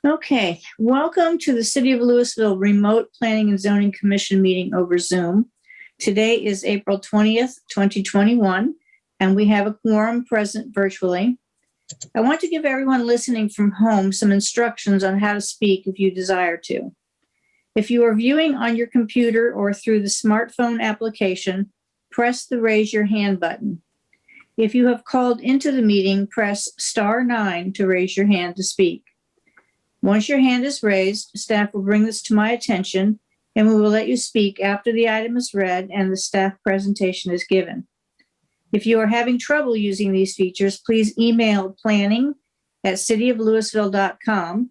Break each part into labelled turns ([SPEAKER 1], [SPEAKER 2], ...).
[SPEAKER 1] Okay, welcome to the City of Louisville Remote Planning and Zoning Commission meeting over Zoom. Today is April 20th, 2021, and we have a quorum present virtually. I want to give everyone listening from home some instructions on how to speak if you desire to. If you are viewing on your computer or through the smartphone application, press the raise your hand button. If you have called into the meeting, press *9 to raise your hand to speak. Once your hand is raised, staff will bring this to my attention, and we will let you speak after the item is read and the staff presentation is given. If you are having trouble using these features, please email planning@cityoflouisville.com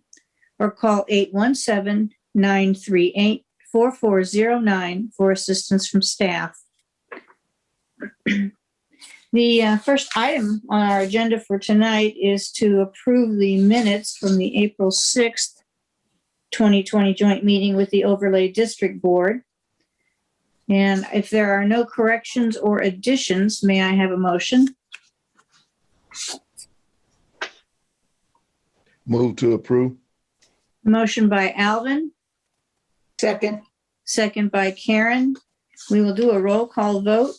[SPEAKER 1] or call 817-938-4409 for assistance from staff. The first item on our agenda for tonight is to approve the minutes from the April 6th, 2020 joint meeting with the Overlay District Board. And if there are no corrections or additions, may I have a motion?
[SPEAKER 2] Move to approve.
[SPEAKER 1] Motion by Alvin.
[SPEAKER 3] Second.
[SPEAKER 1] Second by Karen. We will do a roll call vote.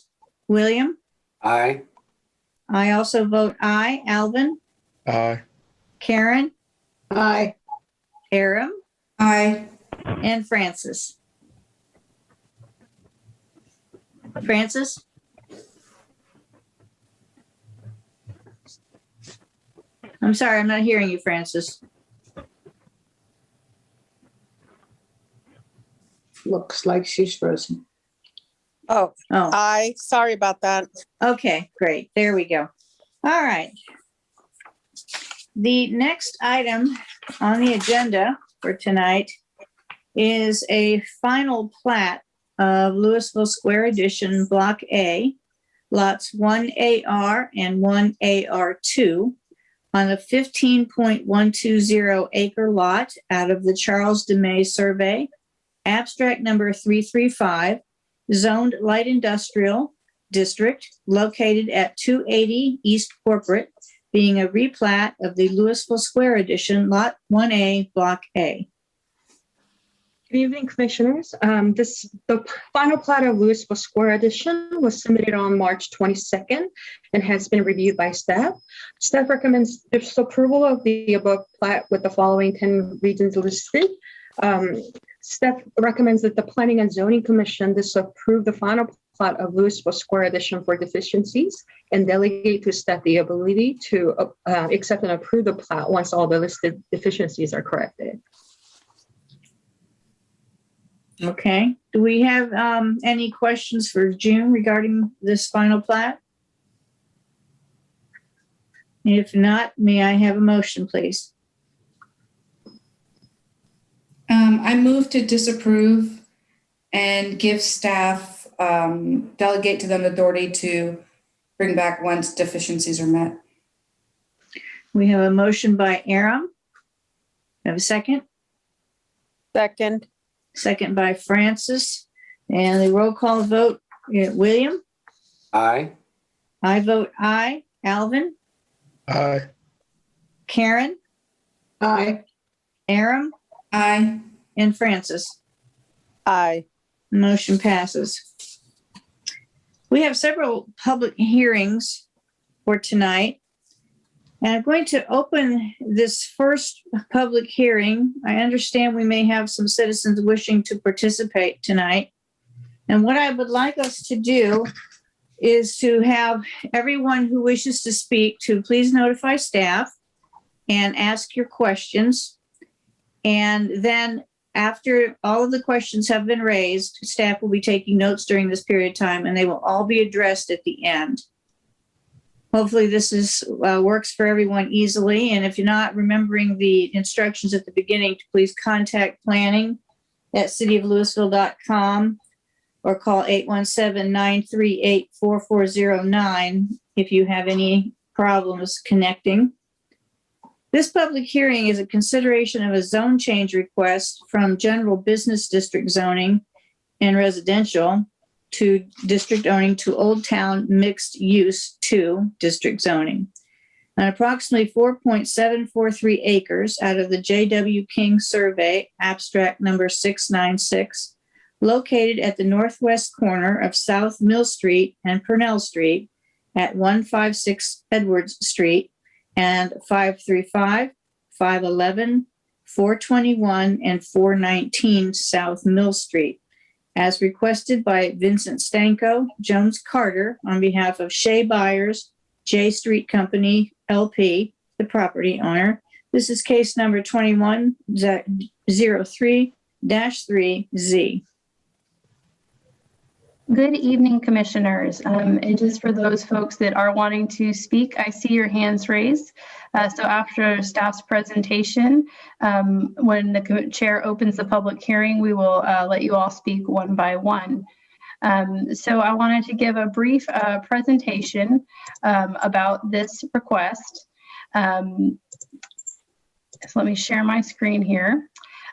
[SPEAKER 1] William?
[SPEAKER 3] Aye.
[SPEAKER 1] I also vote aye. Alvin?
[SPEAKER 2] Aye.
[SPEAKER 1] Karen?
[SPEAKER 3] Aye.
[SPEAKER 1] Aram?
[SPEAKER 4] Aye.
[SPEAKER 1] And Francis? Francis? I'm sorry, I'm not hearing you, Francis.
[SPEAKER 3] Looks like she's frozen.
[SPEAKER 5] Oh,
[SPEAKER 1] Oh,
[SPEAKER 5] sorry about that.
[SPEAKER 1] okay, great. There we go. All right. The next item on the agenda for tonight is a final plat of Louisville Square Edition Block A, lots 1AR and 1AR2 on a 15.120 acre lot out of the Charles DeMay survey, abstract number 335, zoned light industrial district located at 280 East Corporate, being a replat of the Louisville Square Edition Lot 1A, Block A.
[SPEAKER 6] Good evening, Commissioners. The final plat of Louisville Square Edition was submitted on March 22nd and has been reviewed by staff. Staff recommends disapproval of the above plat with the following 10 reasons listed. Staff recommends that the Planning and Zoning Commission disapprove the final plat of Louisville Square Edition for deficiencies and delegate to staff the ability to accept and approve the plat once all the listed deficiencies are corrected.
[SPEAKER 1] Okay. Do we have any questions for June regarding this final plat? If not, may I have a motion, please?
[SPEAKER 4] I move to disapprove and give staff, delegate to them the authority to bring back once deficiencies are met.
[SPEAKER 1] We have a motion by Aram. Have a second?
[SPEAKER 5] Second.
[SPEAKER 1] Second by Francis. And the roll call vote, William?
[SPEAKER 3] Aye.
[SPEAKER 1] I vote aye. Alvin?
[SPEAKER 2] Aye.
[SPEAKER 1] Karen?
[SPEAKER 3] Aye.
[SPEAKER 1] Aram?
[SPEAKER 4] Aye.
[SPEAKER 1] And Francis?
[SPEAKER 5] Aye.
[SPEAKER 1] Motion passes. We have several public hearings for tonight. And I'm going to open this first public hearing. I understand we may have some citizens wishing to participate tonight. And what I would like us to do is to have everyone who wishes to speak to please notify staff and ask your questions. And then after all of the questions have been raised, staff will be taking notes during this period of time, and they will all be addressed at the end. Hopefully this works for everyone easily. And if you're not remembering the instructions at the beginning, please contact planning@cityoflouisville.com or call 817-938-4409 if you have any problems connecting. This public hearing is a consideration of a zone change request from general business district zoning and residential to district zoning to Old Town Mixed Use 2 district zoning. on approximately 4.743 acres out of the J.W. King Survey, abstract number 696, located at the northwest corner of South Mill Street and Purnell Street at 156 Edwards Street and 535, 511, 421, and 419 South Mill Street, as requested by Vincent Stanko, Jones Carter, on behalf of Shea Byers, J Street Company, LP, the property owner. This is case number 2103-3Z.
[SPEAKER 7] Good evening, commissioners. And just for those folks that are wanting to speak, I see your hands raised. So after staff's presentation, when the chair opens the public hearing, we will let you all speak one by one. So I wanted to give a brief presentation about this request. So let me share my screen here.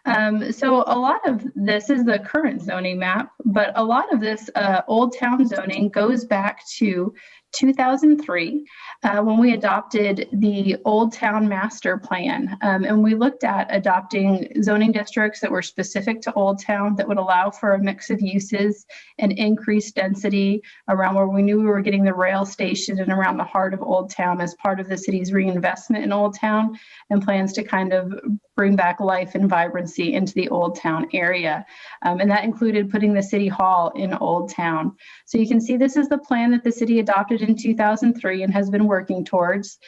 [SPEAKER 7] So a lot of this is the current zoning map, but a lot of this Old Town zoning goes back to 2003 when we adopted the Old Town Master Plan. And we looked at adopting zoning districts that were specific to Old Town that would allow for a mix of uses and increased density around where we knew we were getting the rail station and around the heart of Old Town as part of the city's reinvestment in Old Town and plans to kind of bring back life and vibrancy into the Old Town area. And that included putting the City Hall in Old Town. So you can see this is the plan that the city adopted in 2003 and has been working towards.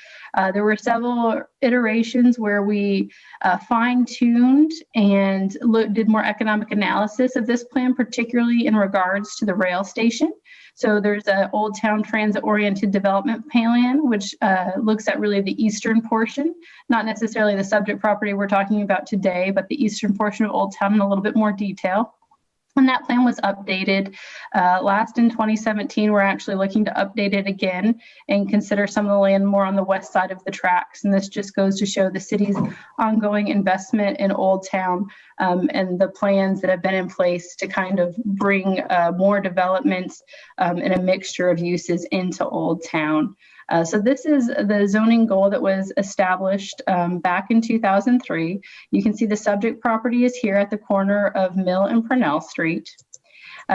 [SPEAKER 7] There were several iterations where we fine-tuned and did more economic analysis of this plan, particularly in regards to the rail station. So there's an Old Town transit-oriented development plan, which looks at really the eastern portion, not necessarily the subject property we're talking about today, but the eastern portion of Old Town in a little bit more detail. And that plan was updated last in 2017. We're actually looking to update it again and consider some of the land more on the west side of the tracks. And this just goes to show the city's ongoing investment in Old Town and the plans that have been in place to kind of bring more developments and a mixture of uses into Old Town. So this is the zoning goal that was established back in 2003. You can see the subject property is here at the corner of Mill and Purnell Street.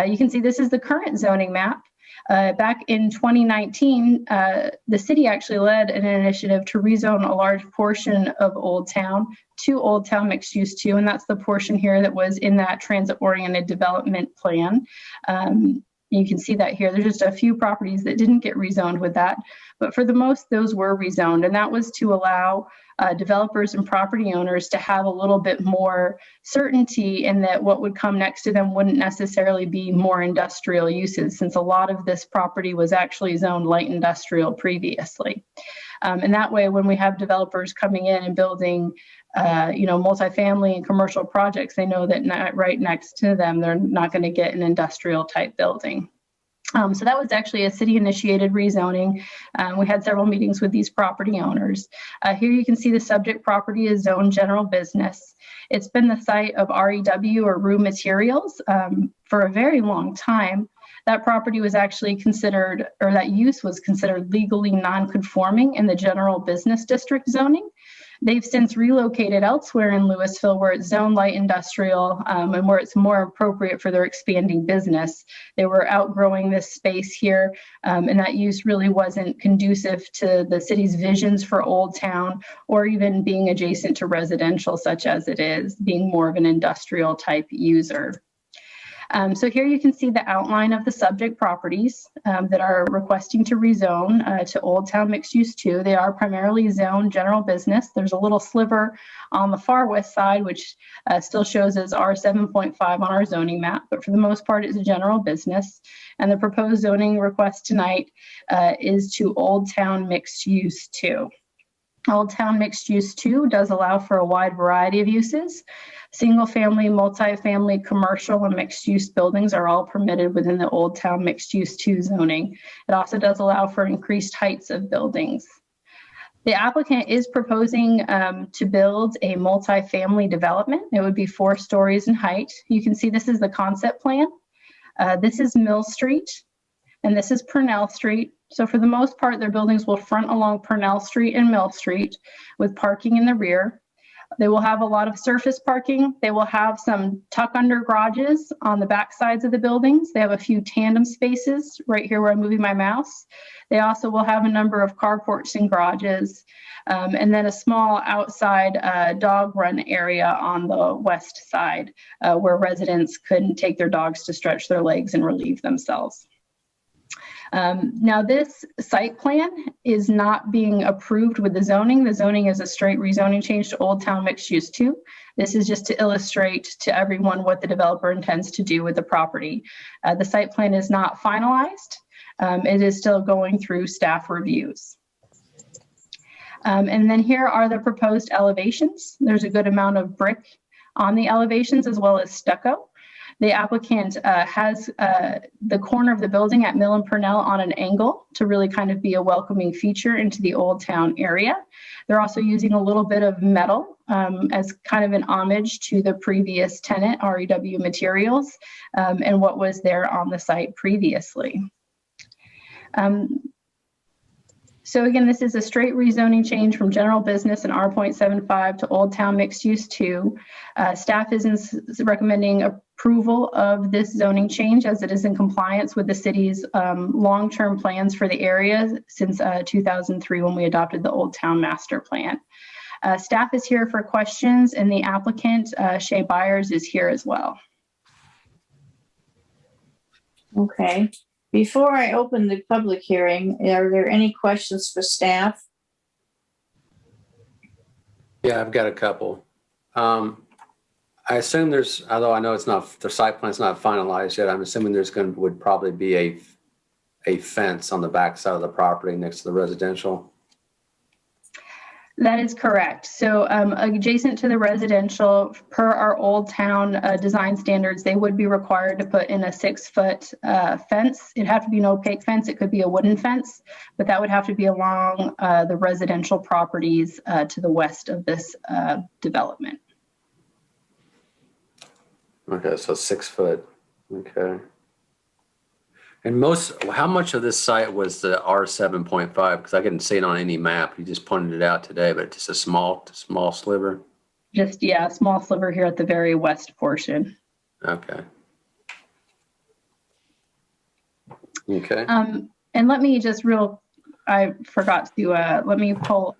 [SPEAKER 7] You can see this is the current zoning map. Back in 2019, the city actually led an initiative to rezone a large portion of Old Town to Old Town Mixed Use 2, and that's the portion here that was in that transit-oriented development plan. You can see that here. There's just a few properties that didn't get rezoned with that, but for the most, those were rezoned, and that was to allow developers and property owners to have a little bit more certainty in that what would come next to them wouldn't necessarily be more industrial uses, since a lot of this property was actually zoned light industrial previously. And that way, when we have developers coming in and building multifamily and commercial projects, they know that right next to them, they're not going to get an industrial type building. So that was actually a city initiated rezoning. We had several meetings with these property owners. Here you can see the subject property is zoned general business. It's been the site of REW or Rue Materials for a very long time. That property was actually considered, or that use was considered legally non-conforming in the general business district zoning. They've since relocated elsewhere in Louisville where it's zoned light industrial and where it's more appropriate for their expanding business. They were outgrowing this space here, and that use really wasn't conducive to the city's visions for Old Town or even being adjacent to residential such as it is, being more of an industrial type user. So here you can see the outline of the subject properties that are requesting to rezone to Old Town Mixed Use 2. They are primarily zoned general business. There's a little sliver on the far west side, which still shows as R7.5 on our zoning map, but for the most part, it's a general business. And the proposed zoning request tonight is to Old Town Mixed Use 2. Old Town Mixed Use 2 does allow for a wide variety of uses. Single family, multifamily, commercial, and mixed use buildings are all permitted within the Old Town Mixed Use 2 zoning. It also does allow for increased heights of buildings. The applicant is proposing to build a multifamily development. It would be 4 stories in height. You can see this is the concept plan. This is Mill Street, and this is Purnell Street. So for the most part, their buildings will front along Purnell Street and Mill Street with parking in the rear. They will have a lot of surface parking. They will have some tuck under garages on the back sides of the buildings. They have a few tandem spaces right here where I'm moving my mouse. They also will have a number of carports and garages, and then a small outside dog run area on the west side where residents could take their dogs to stretch their legs and relieve themselves. Now this site plan is not being approved with the zoning. The zoning is a straight rezoning change to Old Town Mixed Use 2. This is just to illustrate to everyone what the developer intends to do with the property. The site plan is not finalized. It is still going through staff reviews. And then here are the proposed elevations. There's a good amount of brick on the elevations as well as stucco. The applicant has the corner of the building at Mill and Purnell on an angle to really kind of be a welcoming feature into the Old Town area. They're also using a little bit of metal as kind of an homage to the previous tenant, REW Materials, and what was there on the site previously. So again, this is a straight rezoning change from general business in R.75 to Old Town Mixed Use 2. Staff is recommending approval of this zoning change as it is in compliance with the city's long-term plans for the area since 2003 when we adopted the Old Town Master Plan. Staff is here for questions, and the applicant, Shay Byers, is here as well.
[SPEAKER 1] Okay. Before I open the public hearing, are there any questions for staff?
[SPEAKER 3] Yeah, I've got a couple. I assume there's, although I know it's not, the site plan's not finalized yet, I'm assuming there's would probably be a fence on the back side of the property next to the residential.
[SPEAKER 7] That is correct. So adjacent to the residential, per our Old Town design standards, they would be required to put in a 6-foot fence. It'd have to be an opaque fence. It could be a wooden fence, but that would have to be along the residential properties to the west of this development.
[SPEAKER 3] Okay, so 6 foot. Okay. And how much of this site was the R7.5? Because I couldn't see it on any map. You just pointed it out today, but it's just a small sliver.
[SPEAKER 7] Just, yeah, a small sliver here at the very west portion.
[SPEAKER 3] Okay. Okay.
[SPEAKER 7] And let me just I forgot to, let me pull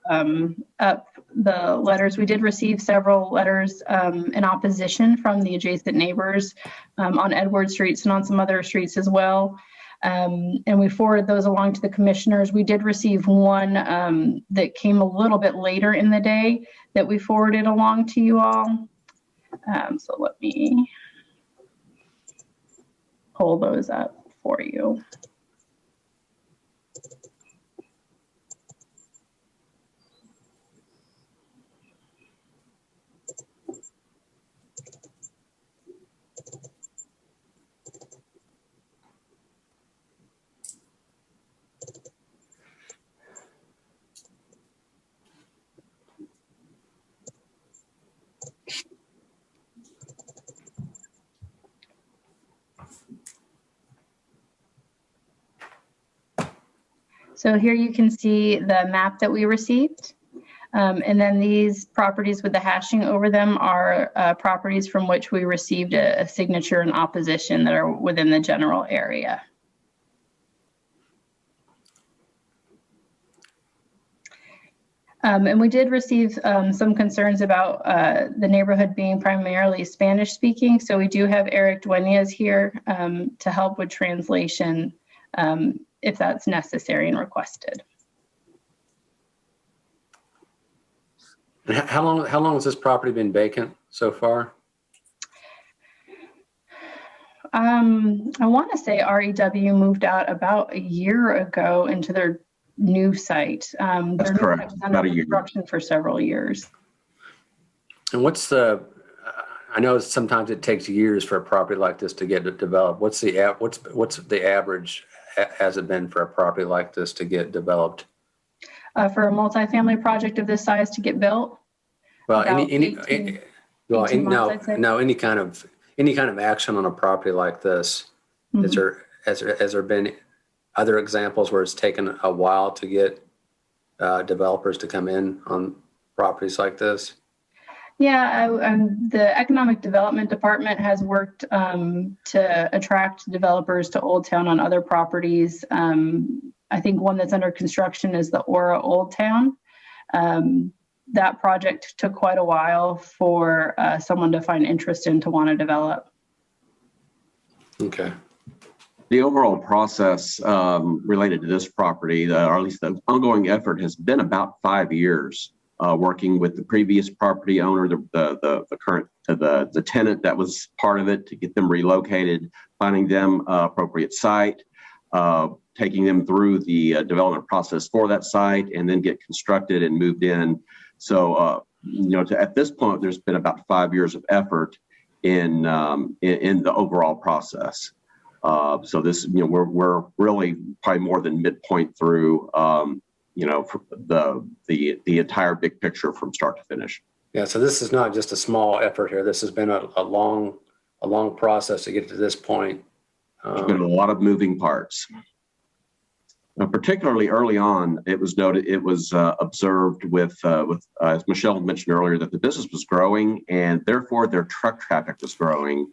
[SPEAKER 7] up the letters. We did receive several letters in opposition from the adjacent neighbors on Edward Streets and on some other streets as well. And we forwarded those along to the commissioners. We did receive one that came a little bit later in the day that we forwarded along to you all. So let me pull those up for you. So here you can see the map that we received. And then these properties with the hashing over them are properties from which we received a signature in opposition that are within the general area. And we did receive some concerns about the neighborhood being primarily Spanish speaking. So we do have Eric Dueñas here to help with translation if that's necessary and requested.
[SPEAKER 3] And how long has this property been vacant so far?
[SPEAKER 7] I want to say REW moved out about a year ago into their new site.
[SPEAKER 8] That's correct. About a year.
[SPEAKER 7] Construction for several years.
[SPEAKER 3] And what's I know sometimes it takes years for a property like this to get developed. What's the average has it been for a property like this to get developed?
[SPEAKER 7] For a multifamily project of this size to get built?
[SPEAKER 3] Well, any kind of action on a property like this,
[SPEAKER 7] Mm-hmm.
[SPEAKER 3] has there been other examples where it's taken a while to get developers to come in on properties like this?
[SPEAKER 7] Yeah, the Economic Development Department has worked to attract developers to Old Town on other properties. I think one that's under construction is the Aura Old Town. That project took quite a while for someone to find interest in to want to develop.
[SPEAKER 3] Okay.
[SPEAKER 8] The overall process related to this property, or at least the ongoing effort, has been about 5 years. Working with the previous property owner, the current the tenant that was part of it, to get them relocated, finding them appropriate site, taking them through the development process for that site, and then get constructed and moved in. So at this point, there's been about 5 years of effort in the overall process. So this, we're really probably more than midpoint through. The entire big picture from start to finish.
[SPEAKER 3] Yeah, so this is not just a small effort here. This has been a long process to get to this point.
[SPEAKER 8] There's been a lot of moving parts. Now, particularly early on, it was observed with as Michelle mentioned earlier, that the business was growing and therefore their truck traffic was growing.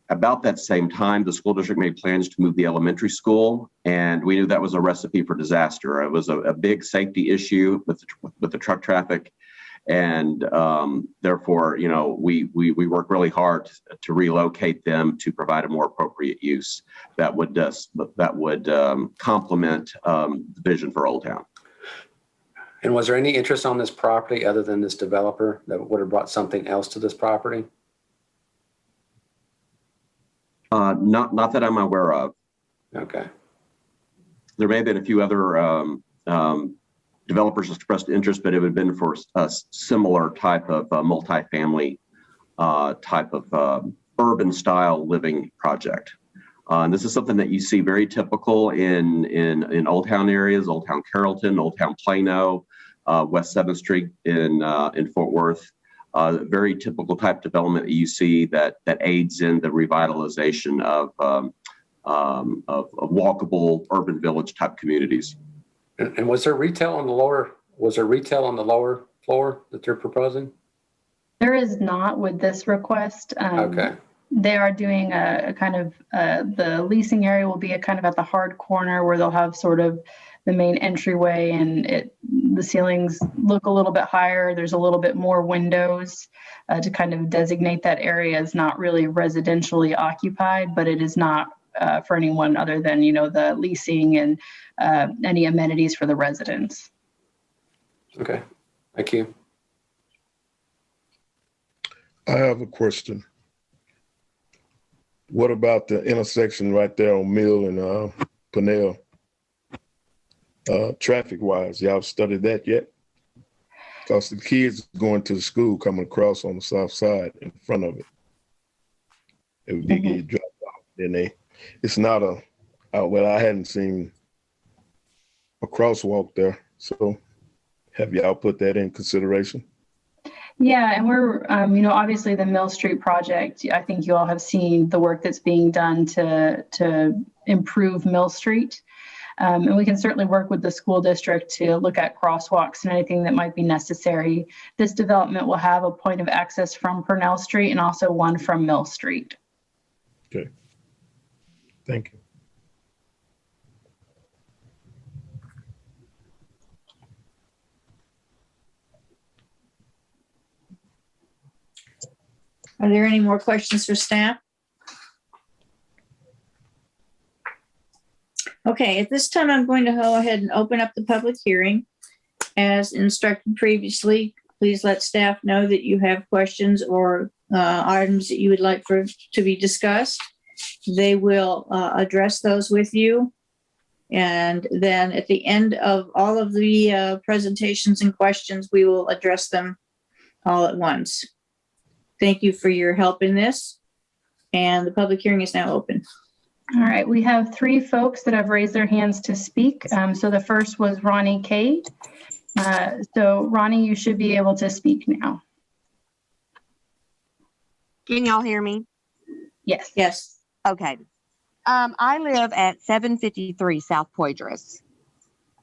[SPEAKER 8] About that same time, the school district made plans to move the elementary school, and we knew that was a recipe for disaster. It was a big safety issue with the truck traffic, and therefore, we worked really hard to relocate them to provide a more appropriate use that would complement the vision for Old Town.
[SPEAKER 3] And was there any interest on this property other than this developer that would have brought something else to this property?
[SPEAKER 8] Not that I'm aware of.
[SPEAKER 3] Okay.
[SPEAKER 8] There may have been a few other developers expressed interest, but it would have been for a similar type of multifamily type of urban style living project. And this is something that you see very typical in Old Town areas, Old Town Carrollton, Old Town Plano, West 7th Street in Fort Worth. Very typical type development that you see that aids in the revitalization of walkable urban village type communities.
[SPEAKER 3] And was there retail on the lower? Was there retail on the lower floor that they're proposing?
[SPEAKER 7] There is not with this request.
[SPEAKER 3] Okay.
[SPEAKER 7] They are doing a kind of the leasing area will be a kind of at the hard corner where they'll have sort of the main entryway, and the ceilings look a little bit higher. There's a little bit more windows to kind of designate that area as not really residentially occupied, but it is not for anyone other than, the leasing and any amenities for the residents.
[SPEAKER 3] Okay, thank you.
[SPEAKER 2] I have a question. What about the intersection right there on Mill and Pennell? Traffic wise, y'all studied that yet? Because the kids going to the school coming across on the south side in front of it. If they get dropped off, then it's not I hadn't seen a crosswalk there. So have y'all put that in consideration?
[SPEAKER 7] Yeah, and we're, obviously the Mill Street project, I think you all have seen the work that's being done to improve Mill Street. And we can certainly work with the school district to look at crosswalks and anything that might be necessary. This development will have a point of access from Purnell Street and also one from Mill Street.
[SPEAKER 2] Okay. Thank you.
[SPEAKER 1] Are there any more questions for staff? Okay, at this time, I'm going to go ahead and open up the public hearing. As instructed previously, please let staff know that you have questions or items that you would like to be discussed. They will address those with you. And then at the end of all of the presentations and questions, we will address them all at once. Thank you for your help in this. And the public hearing is now open.
[SPEAKER 7] All right, we have 3 folks that have raised their hands to speak. So the first was Ronnie Cade. So Ronnie, you should be able to speak now.
[SPEAKER 9] Can y'all hear me?
[SPEAKER 7] Yes.
[SPEAKER 1] Yes.
[SPEAKER 9] Okay. I live at 753 South Poydras.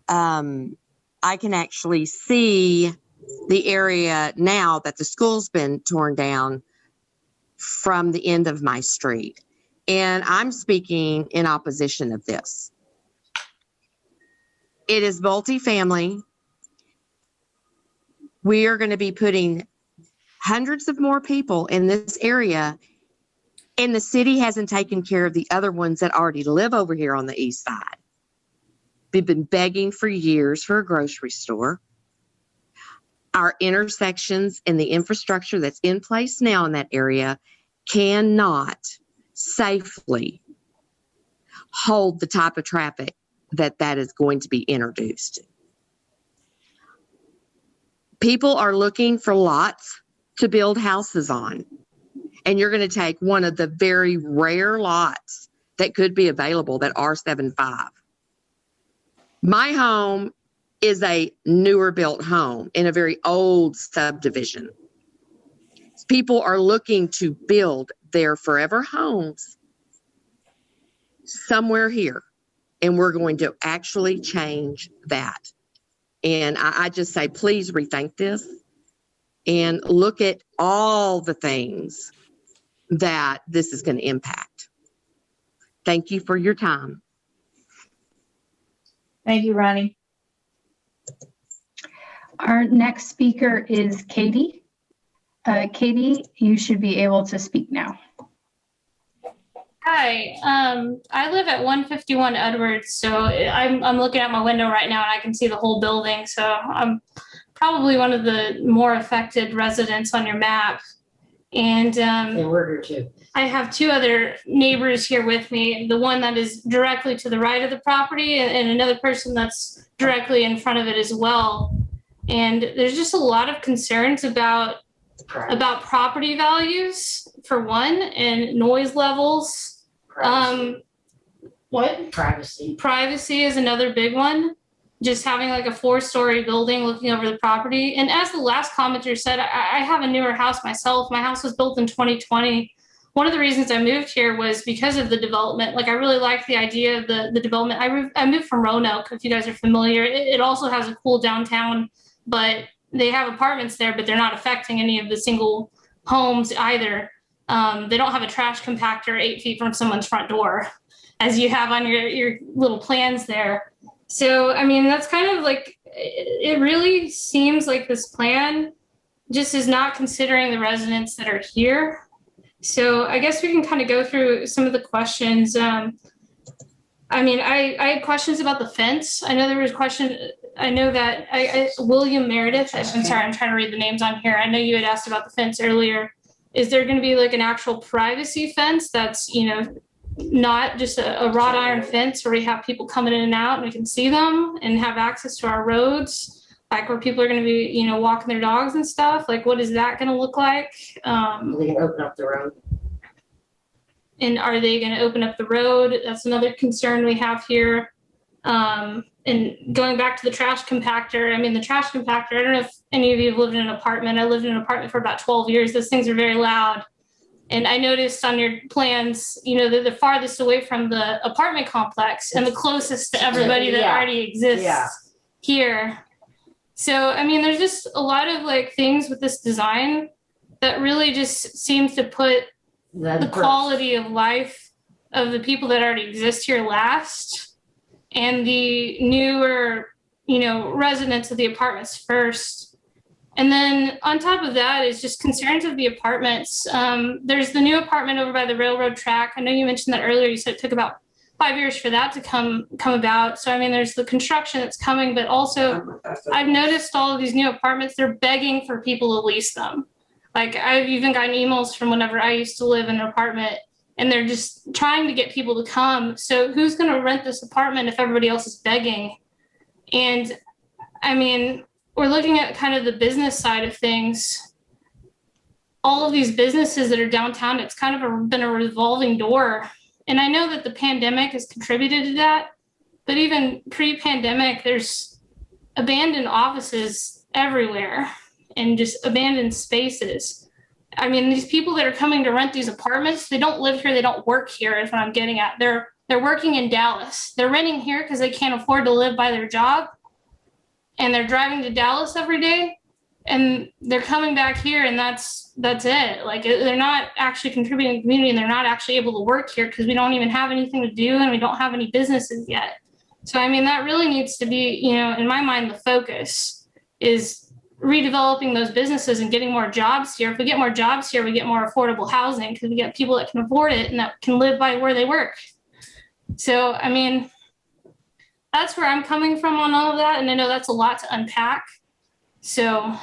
[SPEAKER 9] I can actually see the area now that the school's been torn down from the end of my street. And I'm speaking in opposition of this. It is multifamily. We are going to be putting hundreds of more people in this area, and the city hasn't taken care of the other ones that already live over here on the east side. We've been begging for years for a grocery store. Our intersections and the infrastructure that's in place now in that area cannot safely hold the type of traffic that is going to be introduced. People are looking for lots to build houses on, and you're going to take one of the very rare lots that could be available that R75. My home is a newer built home in a very old subdivision. People are looking to build their forever homes somewhere here, and we're going to actually change that. And I just say, please rethink this and look at all the things that this is going to impact. Thank you for your time.
[SPEAKER 1] Thank you, Ronnie.
[SPEAKER 7] Our next speaker is Katie. Katie, you should be able to speak now.
[SPEAKER 10] Hi, I live at 151 Edwards, so I'm looking at my window right now and I can see the whole building. So I'm probably one of the more affected residents on your map. And
[SPEAKER 11] we're here too.
[SPEAKER 10] I have two other neighbors here with me. The one that is directly to the right of the property, and another person that's directly in front of it as well. And there's just a lot of concerns about property values, for one, and noise levels. What?
[SPEAKER 11] Privacy.
[SPEAKER 10] Privacy is another big one. Just having like a 4-story building looking over the property. And as the last commenter said, I have a newer house myself. My house was built in 2020. One of the reasons I moved here was because of the development. Like, I really liked the idea of the development. I moved from Roanoke, if you guys are familiar. It also has a cool downtown, but they have apartments there, but they're not affecting any of the single homes either. They don't have a trash compactor 8 feet from someone's front door, as you have on your little plans there. So, I mean, that's kind of like, it really seems like this plan just is not considering the residents that are here. So I guess we can kind of go through some of the questions. I mean, I had questions about the fence. I know there was a question. I know that William Meredith, I'm sorry, I'm trying to read the names on here. I know you had asked about the fence earlier. Is there going to be like an actual privacy fence that's, you know, not just a wrought iron fence where we have people coming in and out and we can see them and have access to our roads, like where people are going to be, you know, walking their dogs and stuff? Like, what is that going to look like?
[SPEAKER 11] We can open up the road.
[SPEAKER 10] And are they going to open up the road? That's another concern we have here. And going back to the trash compactor, I mean, the trash compactor, I don't know if any of you have lived in an apartment. I lived in an apartment for about 12 years. Those things are very loud. And I noticed on your plans, you know, they're the farthest away from the apartment complex and the closest to everybody that already exists here. So, I mean, there's just a lot of like things with this design that really just seems to put the quality of life of the people that already exist here last, and the newer, you know, residents of the apartments first. And then on top of that is just concerns of the apartments. There's the new apartment over by the railroad track. I know you mentioned that earlier. You said it took about 5 years for that to come about. So, I mean, there's the construction that's coming, but also I've noticed all of these new apartments, they're begging for people to lease them. Like, I've even gotten emails from whenever I used to live in an apartment, and they're just trying to get people to come. So who's going to rent this apartment if everybody else is begging? And I mean, we're looking at kind of the business side of things. All of these businesses that are downtown, it's kind of been a revolving door. And I know that the pandemic has contributed to that, but even pre-pandemic, there's abandoned offices everywhere and just abandoned spaces. I mean, these people that are coming to rent these apartments, they don't live here, they don't work here, is what I'm getting at. They're working in Dallas. They're renting here because they can't afford to live by their job. And they're driving to Dallas every day. And they're coming back here, and that's it. Like, they're not actually contributing to the community, and they're not actually able to work here because we don't even have anything to do, and we don't have any businesses yet. So, I mean, that really needs to be, you know, in my mind, the focus is redeveloping those businesses and getting more jobs here. If we get more jobs here, we get more affordable housing because we get people that can afford it and that can live by where they work. So, I mean, that's where I'm coming from on all of that. And I know that's a lot to unpack. So,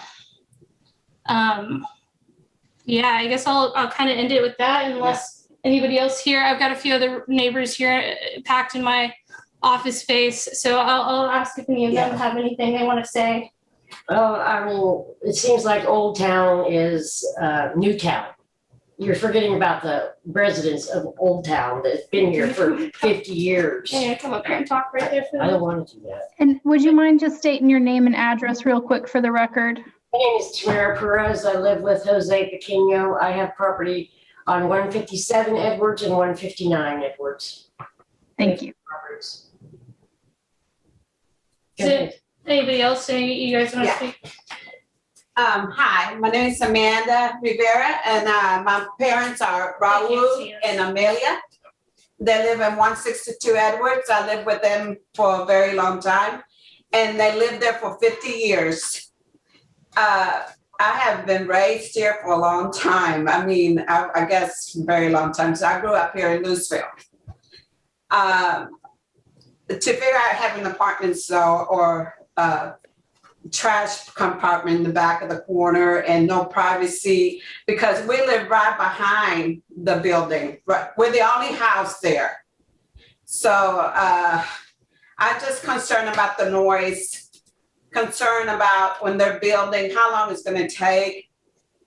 [SPEAKER 10] yeah, I guess I'll kind of end it with that unless anybody else here. I've got a few other neighbors here packed in my office space. So I'll ask if any of them have anything they want to say.
[SPEAKER 11] Oh, I mean, it seems like Old Town is New Town. You're forgetting about the residents of Old Town that's been here for 50 years.
[SPEAKER 10] Yeah, come up here and talk right there for
[SPEAKER 11] I
[SPEAKER 10] them.
[SPEAKER 11] don't want to do that.
[SPEAKER 7] And would you mind just stating your name and address real quick for the record?
[SPEAKER 11] My name is Tamara Perez. I live with Jose Pequeño. I have property on 157 Edwards and 159 Edwards.
[SPEAKER 7] Thank you.
[SPEAKER 11] Properties.
[SPEAKER 10] So, anybody else saying you guys want to speak?
[SPEAKER 12] Hi, my name is Amanda Rivera, and my parents are Raul and Amelia. They live in 162 Edwards. I lived with them for a very long time, and they lived there for 50 years. I have been raised here for a long time. I mean, I guess a very long time. So I grew up here in Louisville. To figure out having apartments or trash compartment in the back of the corner and no privacy because we live right behind the building. We're the only house there. So I'm just concerned about the noise, concerned about when they're building, how long it's going to take,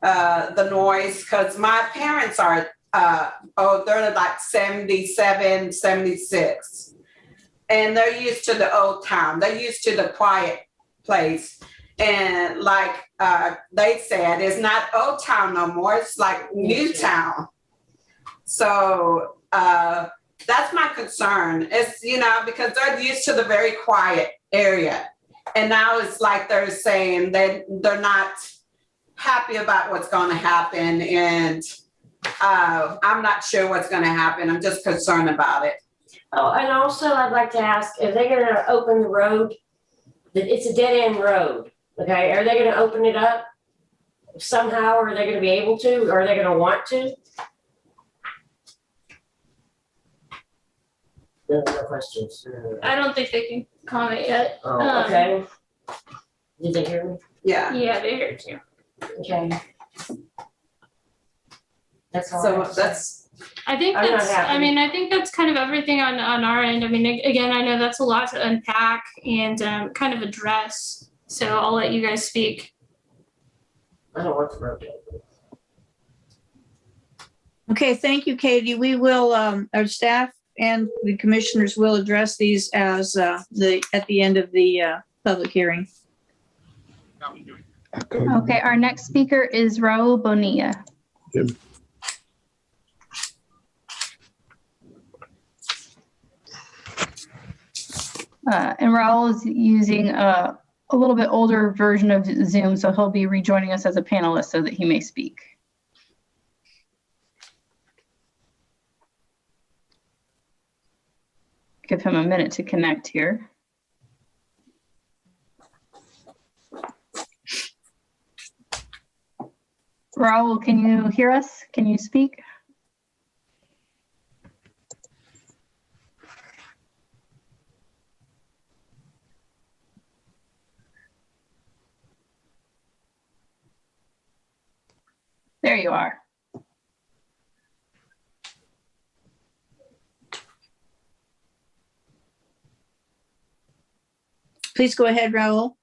[SPEAKER 12] the noise, because my parents are, they're like 77, 76. And they're used to the old town. They're used to the quiet place. And like they said, it's not old town no more. It's like new town. So that's my concern. It's, you know, because they're used to the very quiet area. And now it's like they're saying that they're not happy about what's going to happen. And I'm not sure what's going to happen. I'm just concerned about it.
[SPEAKER 11] Oh, and also I'd like to ask, if they're going to open the road, it's a dead end road, okay? Are they going to open it up somehow? Or are they going to be able to? Or are they going to want to? No questions.
[SPEAKER 10] I don't think they can comment yet.
[SPEAKER 11] Oh, okay. Did they hear me?
[SPEAKER 12] Yeah.
[SPEAKER 10] Yeah, they heard you.
[SPEAKER 11] Okay. That's all.
[SPEAKER 12] So that's.
[SPEAKER 10] I think
[SPEAKER 11] I'm not
[SPEAKER 10] that's,
[SPEAKER 11] happy.
[SPEAKER 10] I mean, I think that's kind of everything on our end. I mean, again, I know that's a lot to unpack and kind of address. So I'll let you guys speak.
[SPEAKER 11] I don't want the road to open.
[SPEAKER 1] Okay, thank you, Katie. We will, our staff and the commissioners will address these as at the end of the public hearing.
[SPEAKER 7] Okay, our next speaker is Raul Bonilla. And Raul is using a little bit older version of Zoom, so he'll be rejoining us as a panelist so that he may speak. Give him a minute to connect here. Raul, can you hear us? Can you speak? There you are.
[SPEAKER 1] Please go ahead, Raul.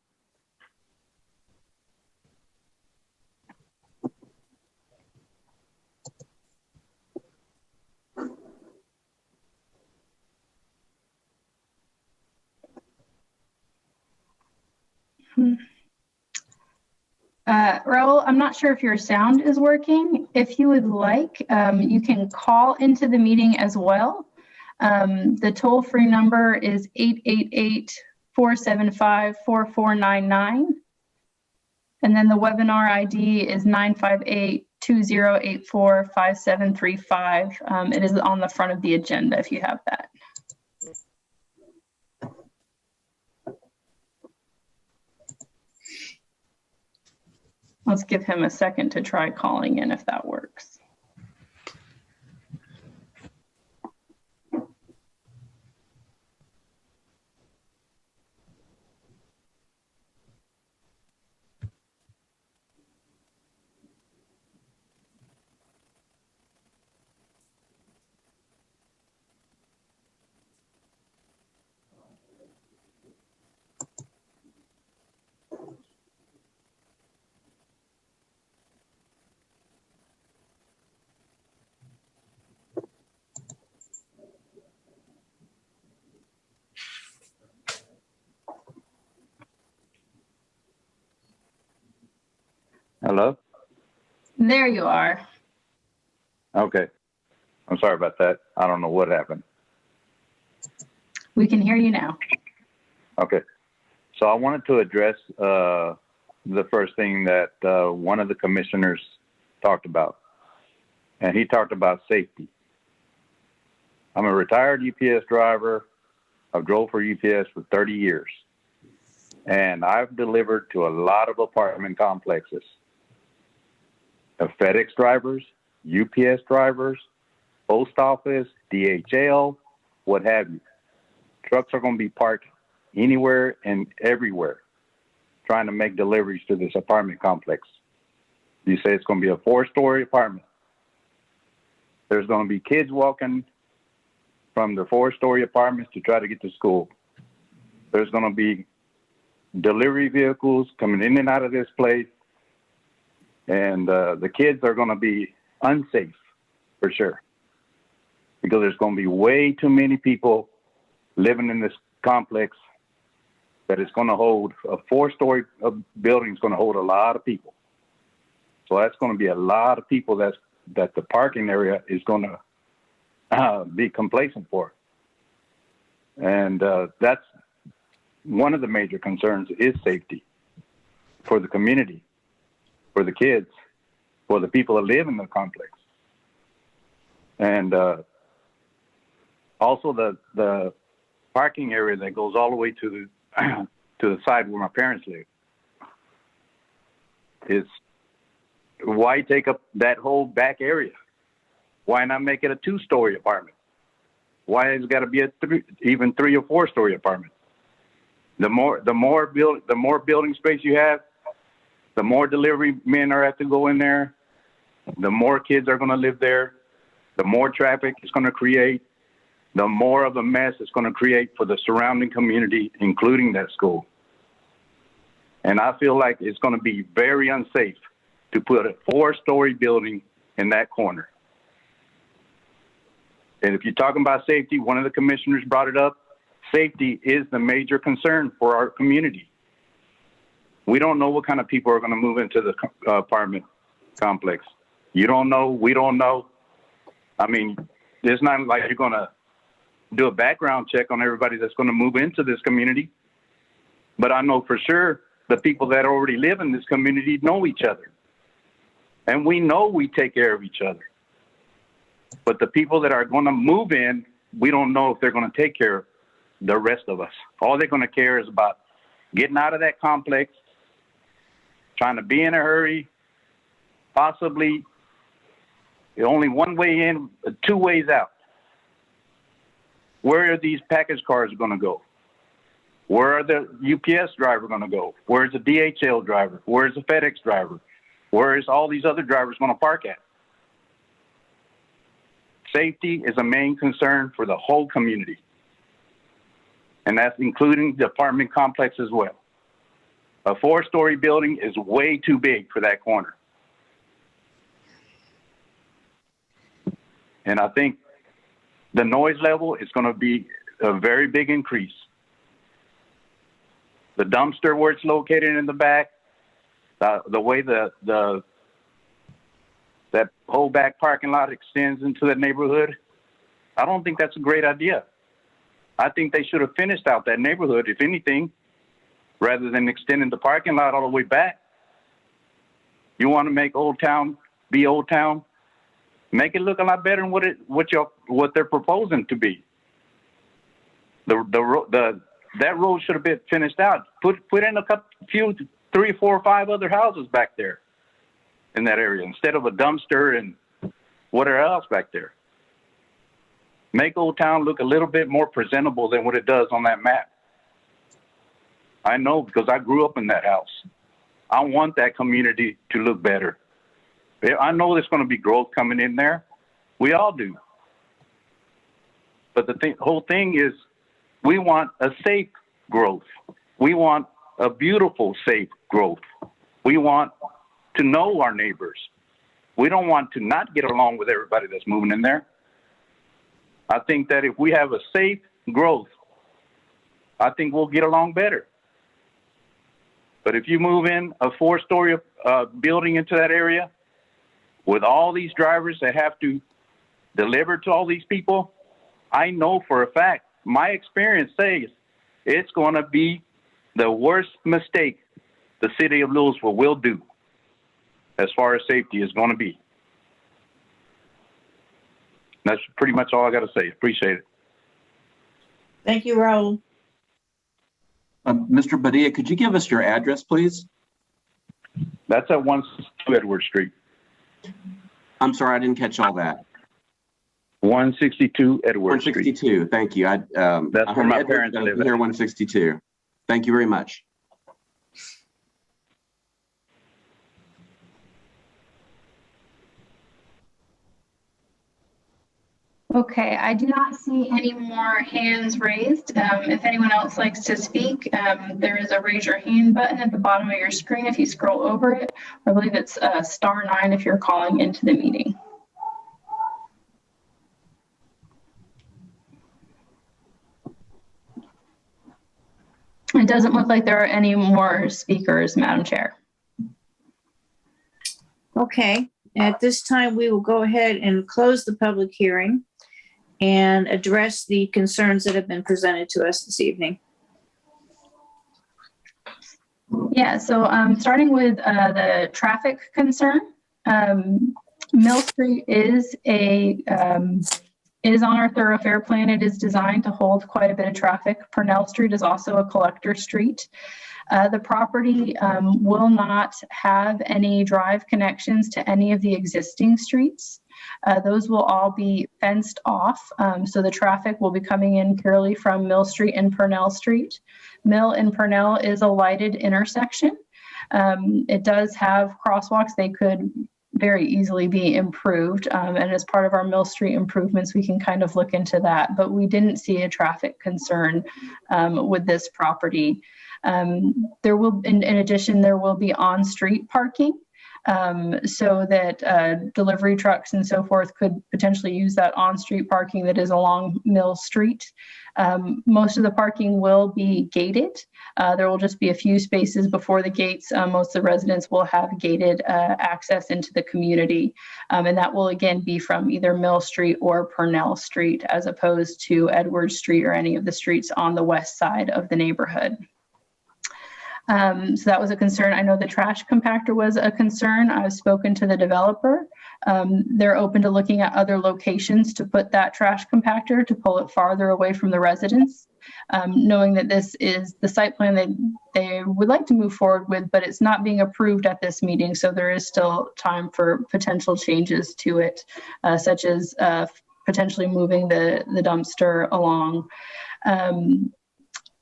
[SPEAKER 7] Raul, I'm not sure if your sound is working. If you would like, you can call into the meeting as well. The toll-free number is 888-475-4499. And then the webinar ID is 958-2084-5735. It is on the front of the agenda if you have that. Let's give him a second to try calling in if that works.
[SPEAKER 13] Hello?
[SPEAKER 7] There you are.
[SPEAKER 13] Okay. I'm sorry about that. I don't know what happened.
[SPEAKER 7] We can hear you now.
[SPEAKER 13] Okay. So I wanted to address the first thing that one of the commissioners talked about, and he talked about safety. I'm a retired UPS driver. I've drove for UPS for 30 years, and I've delivered to a lot of apartment complexes. FedEx drivers, UPS drivers, post office, DHL, what have you. Trucks are going to be parked anywhere and everywhere trying to make deliveries to this apartment complex. You say it's going to be a 4-story apartment. There's going to be kids walking from the 4-story apartments to try to get to school. There's going to be delivery vehicles coming in and out of this place. And the kids are going to be unsafe for sure, because there's going to be way too many people living in this complex that is going to hold a 4-story building is going to hold a lot of people. So that's going to be a lot of people that the parking area is going to be complacent for. And that's one of the major concerns is safety for the community, for the kids, for the people that live in the complex. And also the parking area that goes all the way to the side where my parents live is, why take up that whole back area? Why not make it a 2-story apartment? Why has it got to be even 3 or 4-story apartment? The more building space you have, the more delivery men are have to go in there, the more kids are going to live there, the more traffic it's going to create, the more of a mess it's going to create for the surrounding community, including that school. And I feel like it's going to be very unsafe to put a 4-story building in that corner. And if you're talking about safety, one of the commissioners brought it up. Safety is the major concern for our community. We don't know what kind of people are going to move into the apartment complex. You don't know. We don't know. I mean, it's not like you're going to do a background check on everybody that's going to move into this community. But I know for sure the people that already live in this community know each other. And we know we take care of each other. But the people that are going to move in, we don't know if they're going to take care of the rest of us. All they're going to care is about getting out of that complex, trying to be in a hurry, possibly only one way in, 2 ways out. Where are these package cars going to go? Where are the UPS driver going to go? Where's the DHL driver? Where's the FedEx driver? Where is all these other drivers going to park at? Safety is a main concern for the whole community. And that's including the apartment complex as well. A 4-story building is way too big for that corner. And I think the noise level is going to be a very big increase. The dumpster where it's located in the back, The way that whole back parking lot extends into the neighborhood, I don't think that's a great idea. I think they should have finished out that neighborhood, if anything, rather than extending the parking lot all the way back. You want to make Old Town be Old Town? Make it look a lot better than what they're proposing to be. That road should have been finished out. Put in few, 3, 4, 5 other houses back there in that area instead of a dumpster and whatever else back there. Make Old Town look a little bit more presentable than what it does on that map. I know because I grew up in that house. I want that community to look better. I know there's going to be growth coming in there. We all do. But the whole thing is we want a safe growth. We want a beautiful, safe growth. We want to know our neighbors. We don't want to not get along with everybody that's moving in there. I think that if we have a safe growth, I think we'll get along better. But if you move in a 4-story building into that area with all these drivers that have to deliver to all these people, I know for a fact, my experience says it's going to be the worst mistake the city of Louisville will do as far as safety is going to be. That's pretty much all I got to say. Appreciate it.
[SPEAKER 1] Thank you, Raul.
[SPEAKER 8] Mr. Badia, could you give us your address, please?
[SPEAKER 13] That's at 162 Edward Street.
[SPEAKER 8] I'm sorry, I didn't catch all that.
[SPEAKER 13] 162 Edward
[SPEAKER 8] 162.
[SPEAKER 13] Street.
[SPEAKER 8] Thank you.
[SPEAKER 13] That's where my parents live.
[SPEAKER 8] Here, 162. Thank you very much.
[SPEAKER 7] Okay, I do not see any more hands raised. If anyone else likes to speak, there is a raise your hand button at the bottom of your screen if you scroll over it. I believe it's *9 if you're calling into the meeting. It doesn't look like there are any more speakers, Madam Chair.
[SPEAKER 1] Okay, at this time, we will go ahead and close the public hearing and address the concerns that have been presented to us this evening.
[SPEAKER 7] Yeah, so starting with the traffic concern, Mill Street is on our thoroughfare plan. It is designed to hold quite a bit of traffic. Purnell Street is also a collector street. The property will not have any drive connections to any of the existing streets. Those will all be fenced off, so the traffic will be coming in purely from Mill Street and Purnell Street. Mill and Purnell is a lighted intersection. It does have crosswalks. They could very easily be improved, and as part of our Mill Street improvements, we can kind of look into that, but we didn't see a traffic concern with this property. There will, in addition, there will be on-street parking. So that delivery trucks and so forth could potentially use that on-street parking that is along Mill Street. Most of the parking will be gated. There will just be a few spaces before the gates. Most of the residents will have gated access into the community. And that will again be from either Mill Street or Purnell Street, as opposed to Edward Street or any of the streets on the west side of the neighborhood. So that was a concern. I know the trash compactor was a concern. I've spoken to the developer. They're open to looking at other locations to put that trash compactor to pull it farther away from the residents, knowing that this is the site plan that they would like to move forward with, but it's not being approved at this meeting. So there is still time for potential changes to it, such as potentially moving the dumpster along.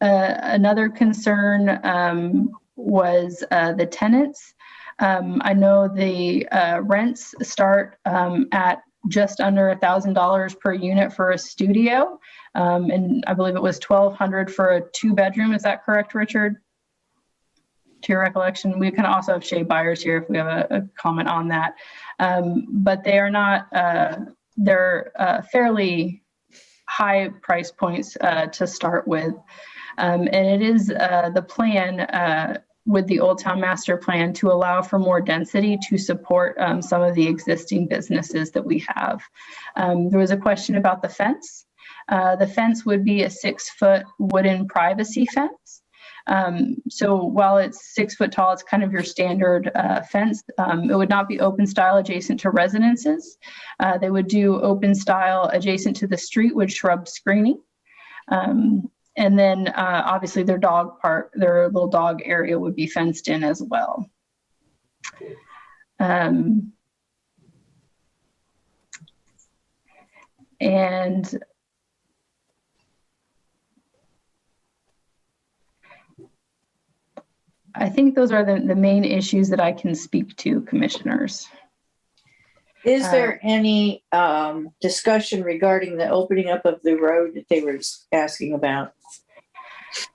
[SPEAKER 7] Another concern was the tenants. I know the rents start at just under $1,000 per unit for a studio, and I believe it was $1,200 for a 2-bedroom. Is that correct, Richard? To your recollection, we can also have shade buyers here if we have a comment on that, but they are not. They're fairly high price points to start with. And it is the plan with the Old Town Master Plan to allow for more density to support some of the existing businesses that we have. There was a question about the fence. The fence would be a 6-foot wooden privacy fence. So while it's 6 foot tall, it's kind of your standard fence. It would not be open style adjacent to residences. They would do open style adjacent to the street with shrub screening. And then obviously their little dog area would be fenced in as well. And I think those are the main issues that I can speak to, commissioners.
[SPEAKER 1] Is there any discussion regarding the opening up of the road that they were asking about?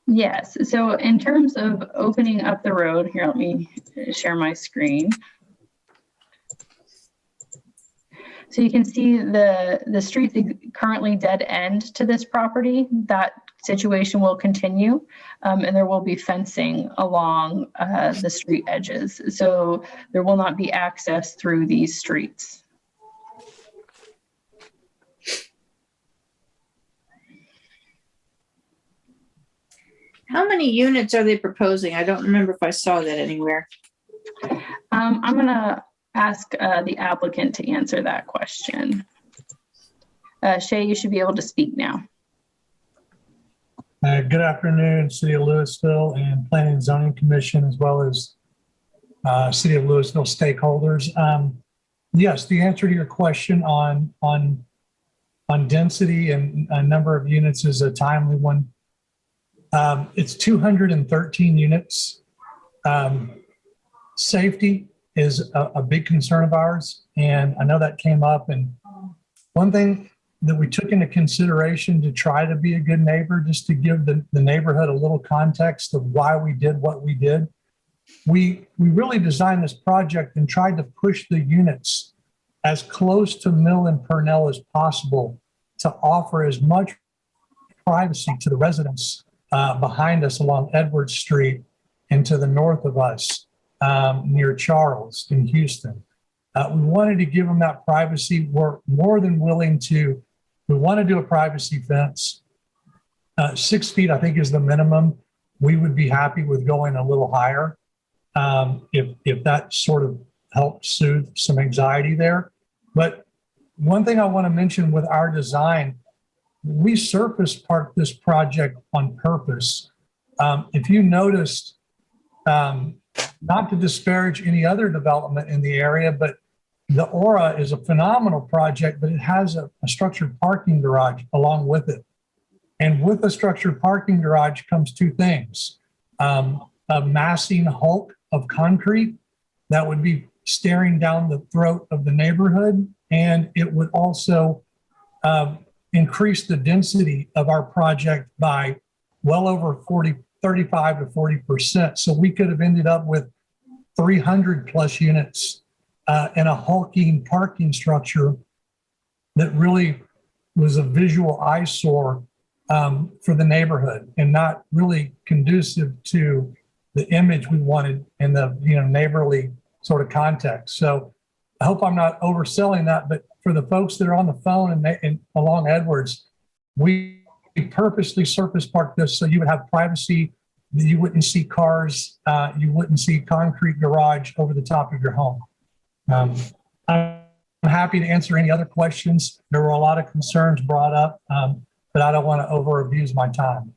[SPEAKER 7] Yes. So in terms of opening up the road, here, let me share my screen. So you can see the street currently dead end to this property. That situation will continue, and there will be fencing along the street edges. So there will not be access through these streets.
[SPEAKER 1] How many units are they proposing? I don't remember if I saw that anywhere.
[SPEAKER 7] I'm going to ask the applicant to answer that question. Shay, you should be able to speak now.
[SPEAKER 14] Good afternoon, City of Louisville and Planning and Zoning Commission, as well as City of Louisville stakeholders. Yes, the answer to your question on density and a number of units is a timely one. It's 213 units. Safety is a big concern of ours, and I know that came up. And one thing that we took into consideration to try to be a good neighbor, just to give the neighborhood a little context of why we did what we did, we really designed this project and tried to push the units as close to Mill and Purnell as possible to offer as much privacy to the residents behind us along Edwards Street and to the north of us near Charles in Houston. We wanted to give them that privacy. We're more than willing to. We want to do a privacy fence. 6 feet, I think, is the minimum. We would be happy with going a little higher if that sort of helps soothe some anxiety there. But one thing I want to mention with our design, we surface parked this project on purpose. If you noticed, not to disparage any other development in the area, but the Aura is a phenomenal project, but it has a structured parking garage along with it. And with a structured parking garage comes two things. A massing hulk of concrete that would be staring down the throat of the neighborhood. And it would also increase the density of our project by well over 35 to 40%. So we could have ended up with 300 plus units and a hulking parking structure that really was a visual eyesore for the neighborhood and not really conducive to the image we wanted in the neighborly sort of context. So I hope I'm not overselling that, but for the folks that are on the phone and along Edwards, we purposely surface parked this so you would have privacy, that you wouldn't see cars, you wouldn't see concrete garage over the top of your home. I'm happy to answer any other questions. There were a lot of concerns brought up, but I don't want to over abuse my time.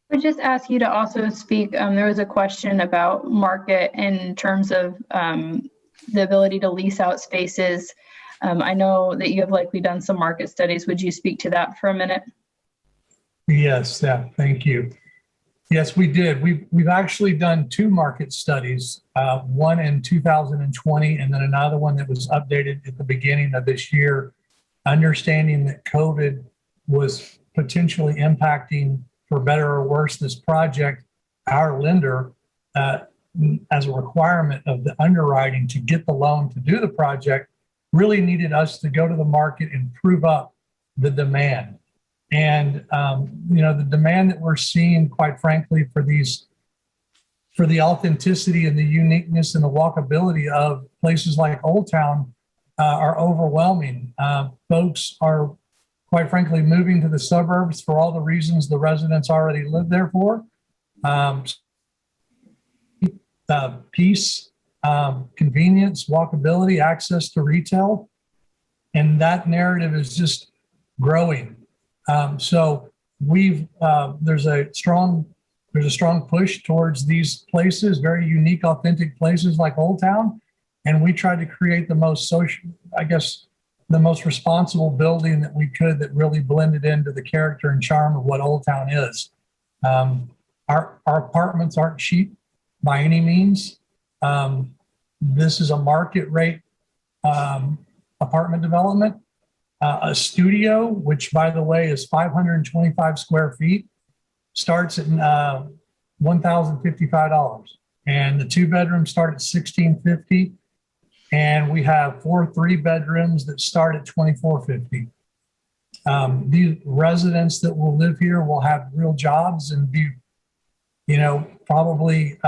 [SPEAKER 7] I would just ask you to also speak. There was a question about market in terms of the ability to lease out spaces. I know that you have likely done some market studies. Would you speak to that for a minute?
[SPEAKER 14] Yes, thank you. Yes, we did. We've actually done 2 market studies, one in 2020 and then another one that was updated at the beginning of this year, understanding that COVID was potentially impacting, for better or worse, this project. Our lender, as a requirement of the underwriting to get the loan to do the project, really needed us to go to the market and prove up the demand. And, the demand that we're seeing, quite frankly, for these for the authenticity and the uniqueness and the walkability of places like Old Town are overwhelming. Folks are, quite frankly, moving to the suburbs for all the reasons the residents already live there for. Peace, convenience, walkability, access to retail. And that narrative is just growing. So there's a strong push towards these places, very unique, authentic places like Old Town. And we tried to create the most social, I guess, the most responsible building that we could that really blended into the character and charm of what Old Town is. Our apartments aren't cheap by any means. This is a market rate apartment development. A studio, which by the way is 525 square feet, starts at $1,055, and the 2 bedrooms start at $1,650, and we have 4 3-bedrooms that start at $2,450. These residents that will live here will have real jobs and be, probably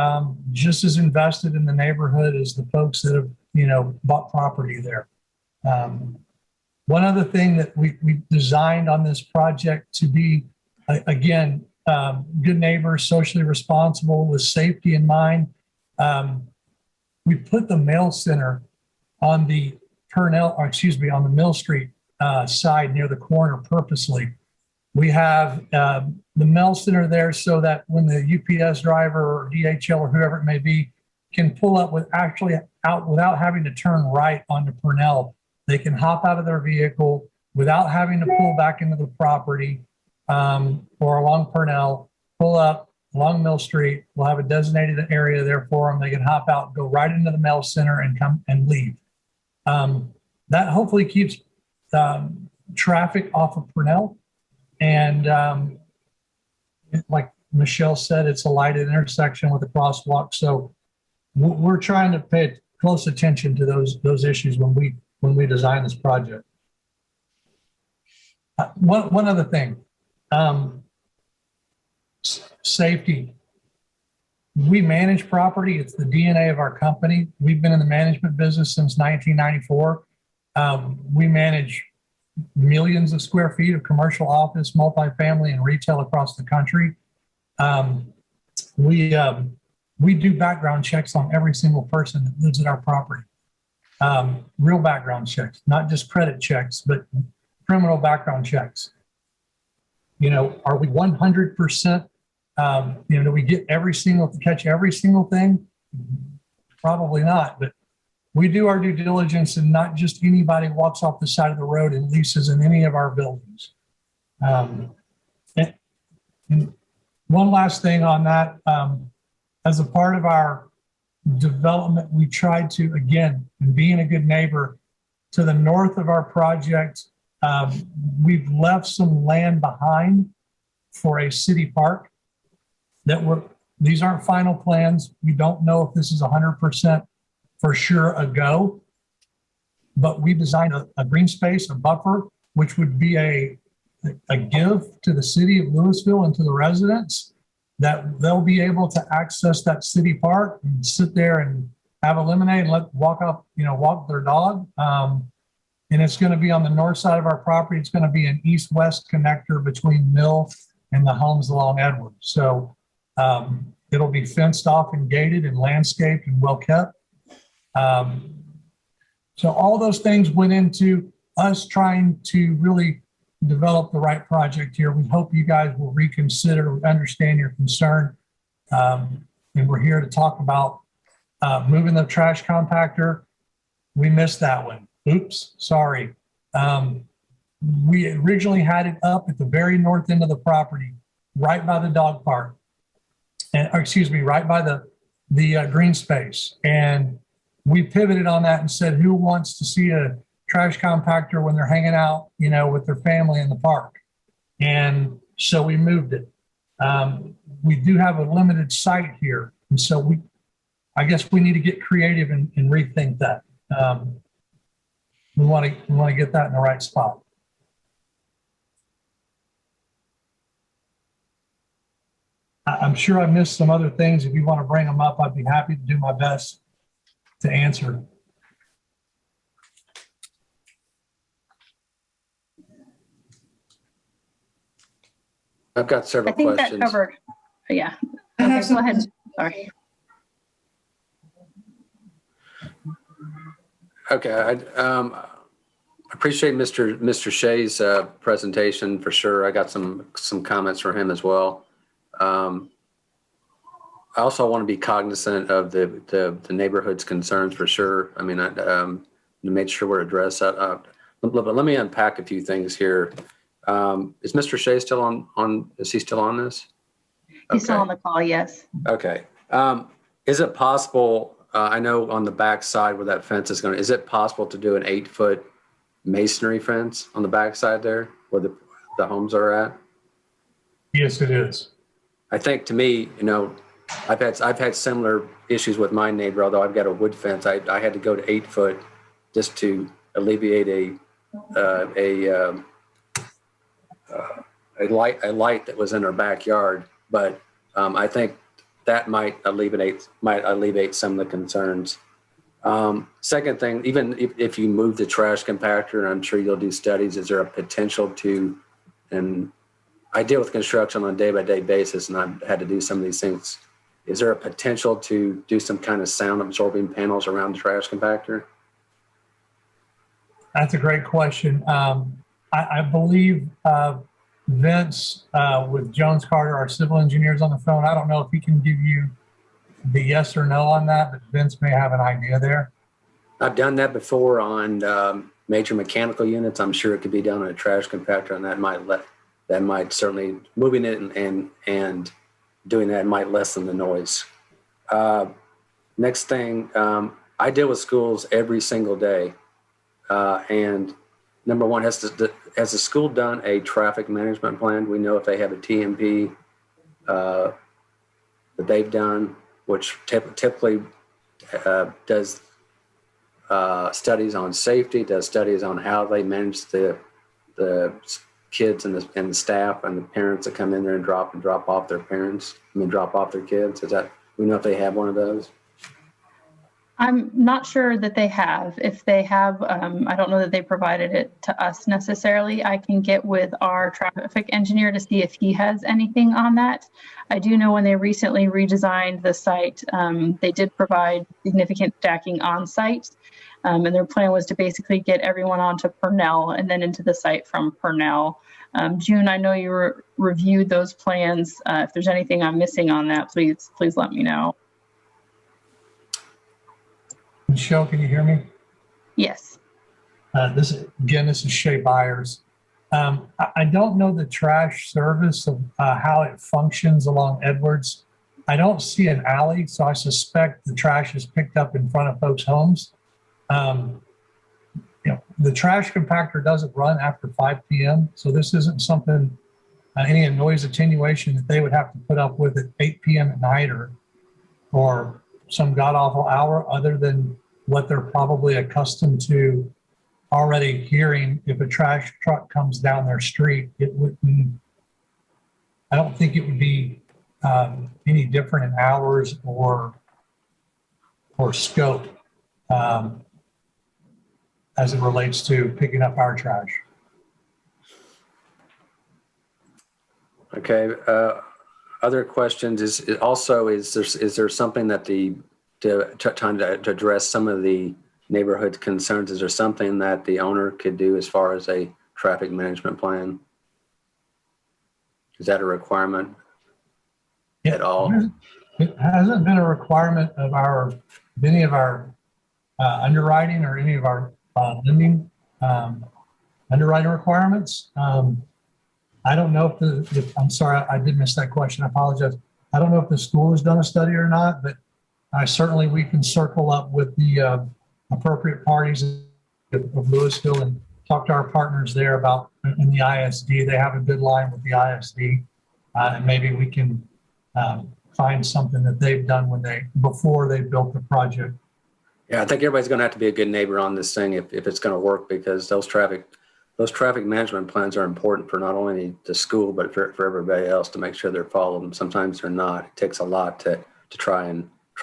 [SPEAKER 14] just as invested in the neighborhood as the folks that have, bought property there. One other thing that we designed on this project to be, again, good neighbors, socially responsible, with safety in mind. We put the mail center on the on the Mill Street side near the corner purposely. We have the mail center there so that when the UPS driver or DHL or whoever it may be can pull up without having to turn right onto Purnell. They can hop out of their vehicle without having to pull back into the property or along Purnell, pull up along Mill Street. We'll have a designated area there for them. They can hop out, go right into the mail center and come and leave. That hopefully keeps traffic off of Purnell. And like Michelle said, it's a lighted intersection with a crosswalk. So we're trying to pay close attention to those issues when we design this project. One other thing, safety. We manage property. It's the DNA of our company. We've been in the management business since 1994. We manage millions of square feet of commercial office, multifamily, and retail across the country. We do background checks on every single person that lives at our property. Real background checks, not just credit checks, but criminal background checks. Are we 100%? Do we get catch every single thing? Probably not, but we do our due diligence, and not just anybody walks off the side of the road and leases in any of our buildings. And one last thing on that, as a part of our development, we tried to, again, and being a good neighbor, to the north of our project, we've left some land behind for a city park. These aren't final plans. We don't know if this is 100% for sure a go, but we designed a green space, a buffer, which would be a give to the city of Louisville and to the residents, that they'll be able to access that city park and sit there and have a lemonade and walk their dog. And it's going to be on the north side of our property. It's going to be an east-west connector between Mill and the homes along Edward. So it'll be fenced off and gated and landscaped and well kept. So all those things went into us trying to really develop the right project here. We hope you guys will reconsider, understand your concern. And we're here to talk about moving the trash compactor. We missed that one. Oops, sorry. We originally had it up at the very north end of the property, right by the dog park, right by the green space. And we pivoted on that and said, who wants to see a trash compactor when they're hanging out, with their family in the park? And so we moved it. We do have a limited site here. And so I guess we need to get creative and rethink that. We want to get that in the right spot. I'm sure I missed some other things. If you want to bring them up, I'd be happy to do my best to answer.
[SPEAKER 3] I've got several
[SPEAKER 7] I think
[SPEAKER 3] questions.
[SPEAKER 7] that covered, yeah.
[SPEAKER 4] I have
[SPEAKER 7] Okay,
[SPEAKER 4] some-
[SPEAKER 7] go ahead. Sorry.
[SPEAKER 3] Okay, I appreciate Mr. Shea's presentation for sure. I got some comments from him as well. I also want to be cognizant of the neighborhood's concerns for sure. I mean, to make sure we're addressed. But let me unpack a few things here. Is Mr. Shea still on? Is he still on this?
[SPEAKER 7] He's still on the call, yes.
[SPEAKER 3] Okay. Is it possible? I know on the back side where that fence is going, is it possible to do an 8-foot masonry fence on the back side there where the homes are at?
[SPEAKER 14] Yes, it is.
[SPEAKER 3] I think to me, I've had similar issues with my neighbor. Although I've got a wood fence, I had to go to 8 foot just to alleviate a light that was in our backyard. But I think that might alleviate some of the concerns. Second thing, even if you move the trash compactor, and I'm sure you'll do studies, is there a potential to, and I deal with construction on a day-by-day basis, and I've had to do some of these things. Is there a potential to do some kind of sound absorbing panels around the trash compactor?
[SPEAKER 14] That's a great question. I believe Vince with Jones Carter, our civil engineers on the phone. I don't know if he can give you the yes or no on that, but Vince may have an idea there.
[SPEAKER 3] I've done that before on major mechanical units. I'm sure it could be done on a trash compactor, and that might certainly, moving it and doing that might lessen the noise. Next thing, I deal with schools every single day. And number one, has the school done a traffic management plan? We know if they have a TMP that they've done, which typically does studies on safety, does studies on how they manage the kids and the staff and the parents that come in there and drop off their kids. We know if they have one of those?
[SPEAKER 7] I'm not sure that they have. If they have, I don't know that they provided it to us necessarily. I can get with our traffic engineer to see if he has anything on that. I do know when they recently redesigned the site, they did provide significant stacking on site. And their plan was to basically get everyone onto Purnell and then into the site from Purnell. June, I know you reviewed those plans. If there's anything I'm missing on that, please let me know.
[SPEAKER 14] Michelle, can you hear me?
[SPEAKER 7] Yes.
[SPEAKER 14] This is Shea Byers. I don't know the trash service of how it functions along Edwards. I don't see an alley, so I suspect the trash is picked up in front of folks' homes. The trash compactor doesn't run after 5 p.m., so this isn't something, any noise attenuation that they would have to put up with at 8 p.m. at night or some god-awful hour, other than what they're probably accustomed to already hearing. If a trash truck comes down their street, I don't think it would be any different in hours or scope as it relates to picking up our trash.
[SPEAKER 3] Okay. Other questions is there something that trying to address some of the neighborhood concerns? Is there something that the owner could do as far as a traffic management plan? Is that a requirement at all?
[SPEAKER 14] It hasn't been a requirement of any of our underwriting or any of our lending underwriting requirements. I don't know if I'm sorry, I did miss that question. I apologize. I don't know if the school has done a study or not, but certainly we can circle up with the appropriate parties of Louisville and talk to our partners there about in the ISD. They have a good line with the ISD, and maybe we can find something that they've done before they built the project.
[SPEAKER 3] Yeah, I think everybody's going to have to be a good neighbor on this thing if it's going to work, because those traffic those traffic management plans are important for not only the school, but for everybody else to make sure they're followed. And sometimes they're not. It takes a lot to try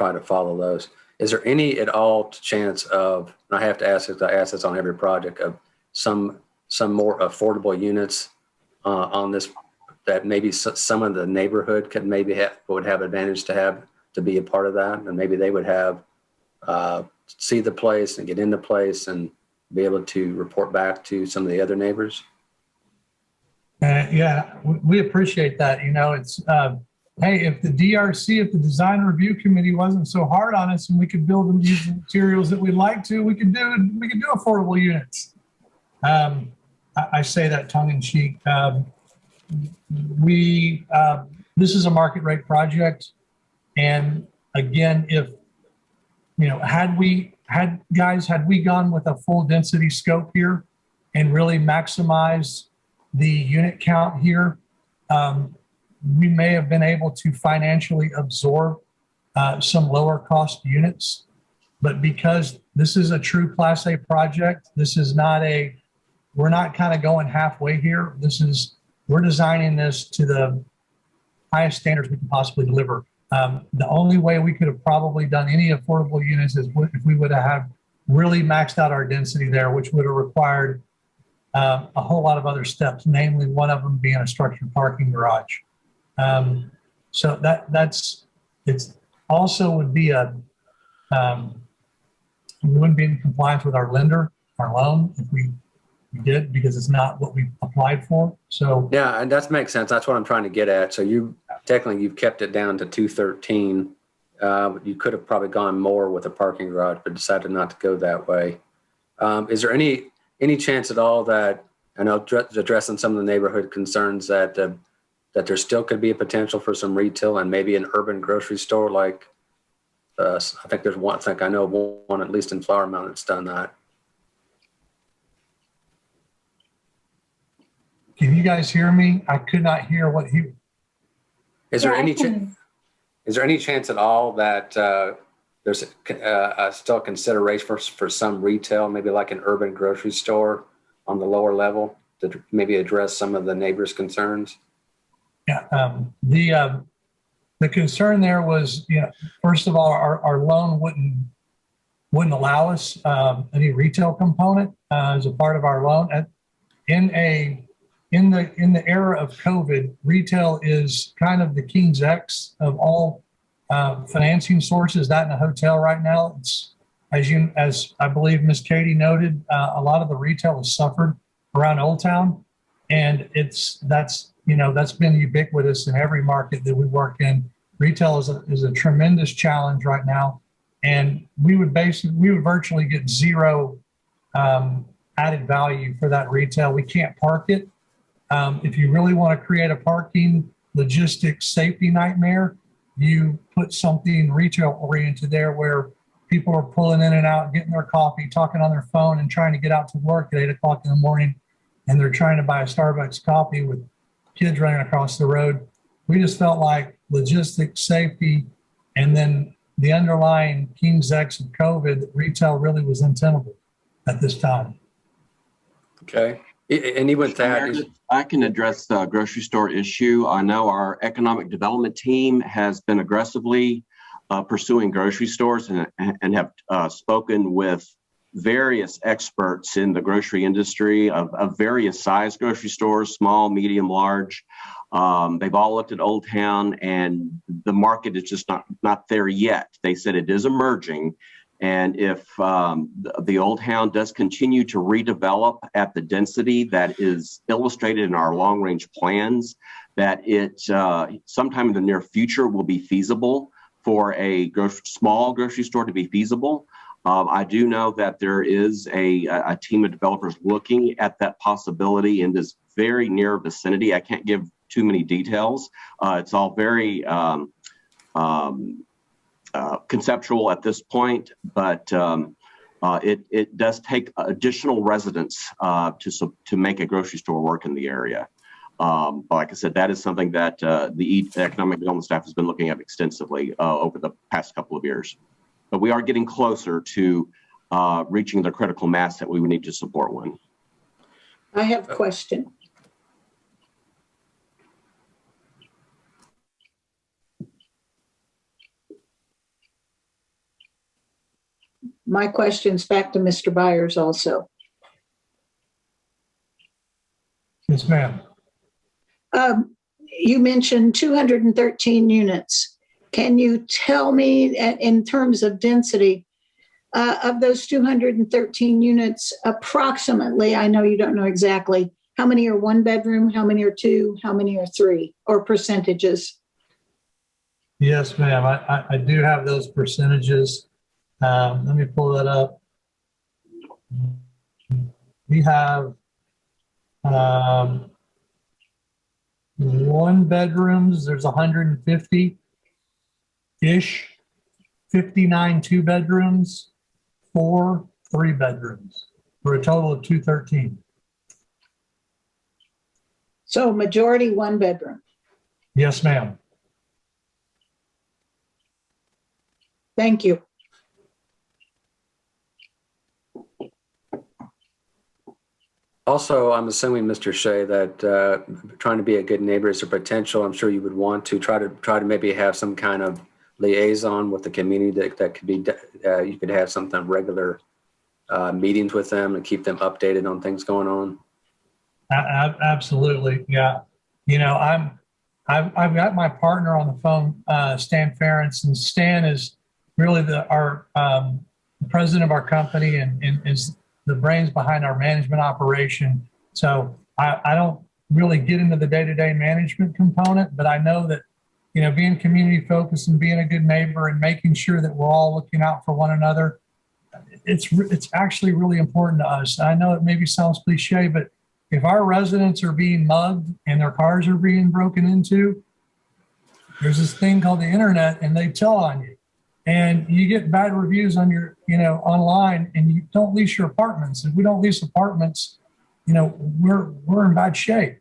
[SPEAKER 3] to follow those. Is there any at all chance of, and I have to ask this on every project, of some more affordable units on this, that maybe some of the neighborhood could would have advantage to be a part of that, and maybe they would have see the place and get into place and be able to report back to some of the other neighbors?
[SPEAKER 14] Yeah, we appreciate that. You know, it's, hey, if the DRC, if the Design Review Committee wasn't so hard on us and we could build them using materials that we'd like to, we could do affordable units. I say that tongue in cheek. This is a market rate project. And again, if, you know, had we gone with a full density scope here and really maximized the unit count here, we may have been able to financially absorb some lower cost units. But because this is a true Class A project, this is not we're not kind of going halfway here. We're designing this to the highest standards we can possibly deliver. The only way we could have probably done any affordable units is if we would have really maxed out our density there, which would have required a whole lot of other steps, namely one of them being a structured parking garage. So it's also would be we wouldn't be in compliance with our lender, our loan, if we did, because it's not what we applied for. So
[SPEAKER 3] yeah, and that makes sense. That's what I'm trying to get at. So you've kept it down to 213. You could have probably gone more with a parking garage, but decided not to go that way. Is there any chance at all that, I know addressing some of the neighborhood concerns, that there still could be a potential for some retail and maybe an urban grocery store like I think there's one. I think I know one at least in Flower Mound that's done that.
[SPEAKER 14] Can you guys hear me? I could not hear what he.
[SPEAKER 3] Is there any chance at all that there's still consideration for some retail, maybe like an urban grocery store on the lower level, to maybe address some of the neighbors' concerns?
[SPEAKER 14] Yeah, the concern there was, you know, first of all, our loan wouldn't allow us any retail component as a part of our loan. In the era of COVID, retail is kind of the King's X of all financing sources. That in a hotel right now, it's as I believe Miss Katie noted, a lot of the retail has suffered around Old Town, and that's been ubiquitous in every market that we work in. Retail is a tremendous challenge right now, and we would virtually get zero added value for that retail. We can't park it. If you really want to create a parking logistics safety nightmare, you put something retail oriented there where people are pulling in and out, getting their coffee, talking on their phone, and trying to get out to work at 8 o'clock in the morning, and they're trying to buy a Starbucks coffee with kids running across the road. We just felt like logistics, safety, and then the underlying King's X of COVID, that retail really was untenable at this time.
[SPEAKER 3] Okay. And even with that,
[SPEAKER 8] I can address the grocery store issue. I know our economic development team has been aggressively pursuing grocery stores and have spoken with various experts in the grocery industry of various size grocery stores, small, medium, large. They've all looked at Old Town, and the market is just not there yet. They said it is emerging. And if the Old Town does continue to redevelop at the density that is illustrated in our long-range plans, that it sometime in the near future will be feasible for a small grocery store to be feasible. I do know that there is a team of developers looking at that possibility in this very near vicinity. I can't give too many details. It's all very conceptual at this point, but it does take additional residents to make a grocery store work in the area. Like I said, that is something that the economic development staff has been looking at extensively over the past couple of years. But we are getting closer to reaching the critical mass that we would need to support one.
[SPEAKER 15] I have a question. My question's back to Mr. Byers also.
[SPEAKER 14] Yes, ma'am.
[SPEAKER 15] You mentioned 213 units. Can you tell me in terms of density of those 213 units, approximately, I know you don't know exactly, how many are one bedroom, how many are two, how many are three, or percentages?
[SPEAKER 14] Yes, ma'am. I do have those percentages. Let me pull that up. We have one bedrooms, there's 150-ish, 59 two bedrooms, 4 3 bedrooms, for a total of 213.
[SPEAKER 15] So majority one bedroom.
[SPEAKER 14] Yes, ma'am.
[SPEAKER 15] Thank you.
[SPEAKER 3] Also, I'm assuming, Mr. Shea, that trying to be a good neighbor is a potential. I'm sure you would want to try to maybe have some kind of liaison with the community that could be, you could have something regular meetings with them and keep them updated on things going on.
[SPEAKER 14] Absolutely, yeah. You know, I've got my partner on the phone, Stan Ferentz, and Stan is really our president of our company and is the brains behind our management operation. So I don't really get into the day-to-day management component, but I know that, you know, being community focused and being a good neighbor and making sure that we're all looking out for one another, it's actually really important to us. I know it maybe sounds cliche, but if our residents are being mugged and their cars are being broken into, there's this thing called the internet and they tell on you. And you get bad reviews on your, you know, online, and you don't lease your apartments. If we don't lease apartments, you know, we're in bad shape.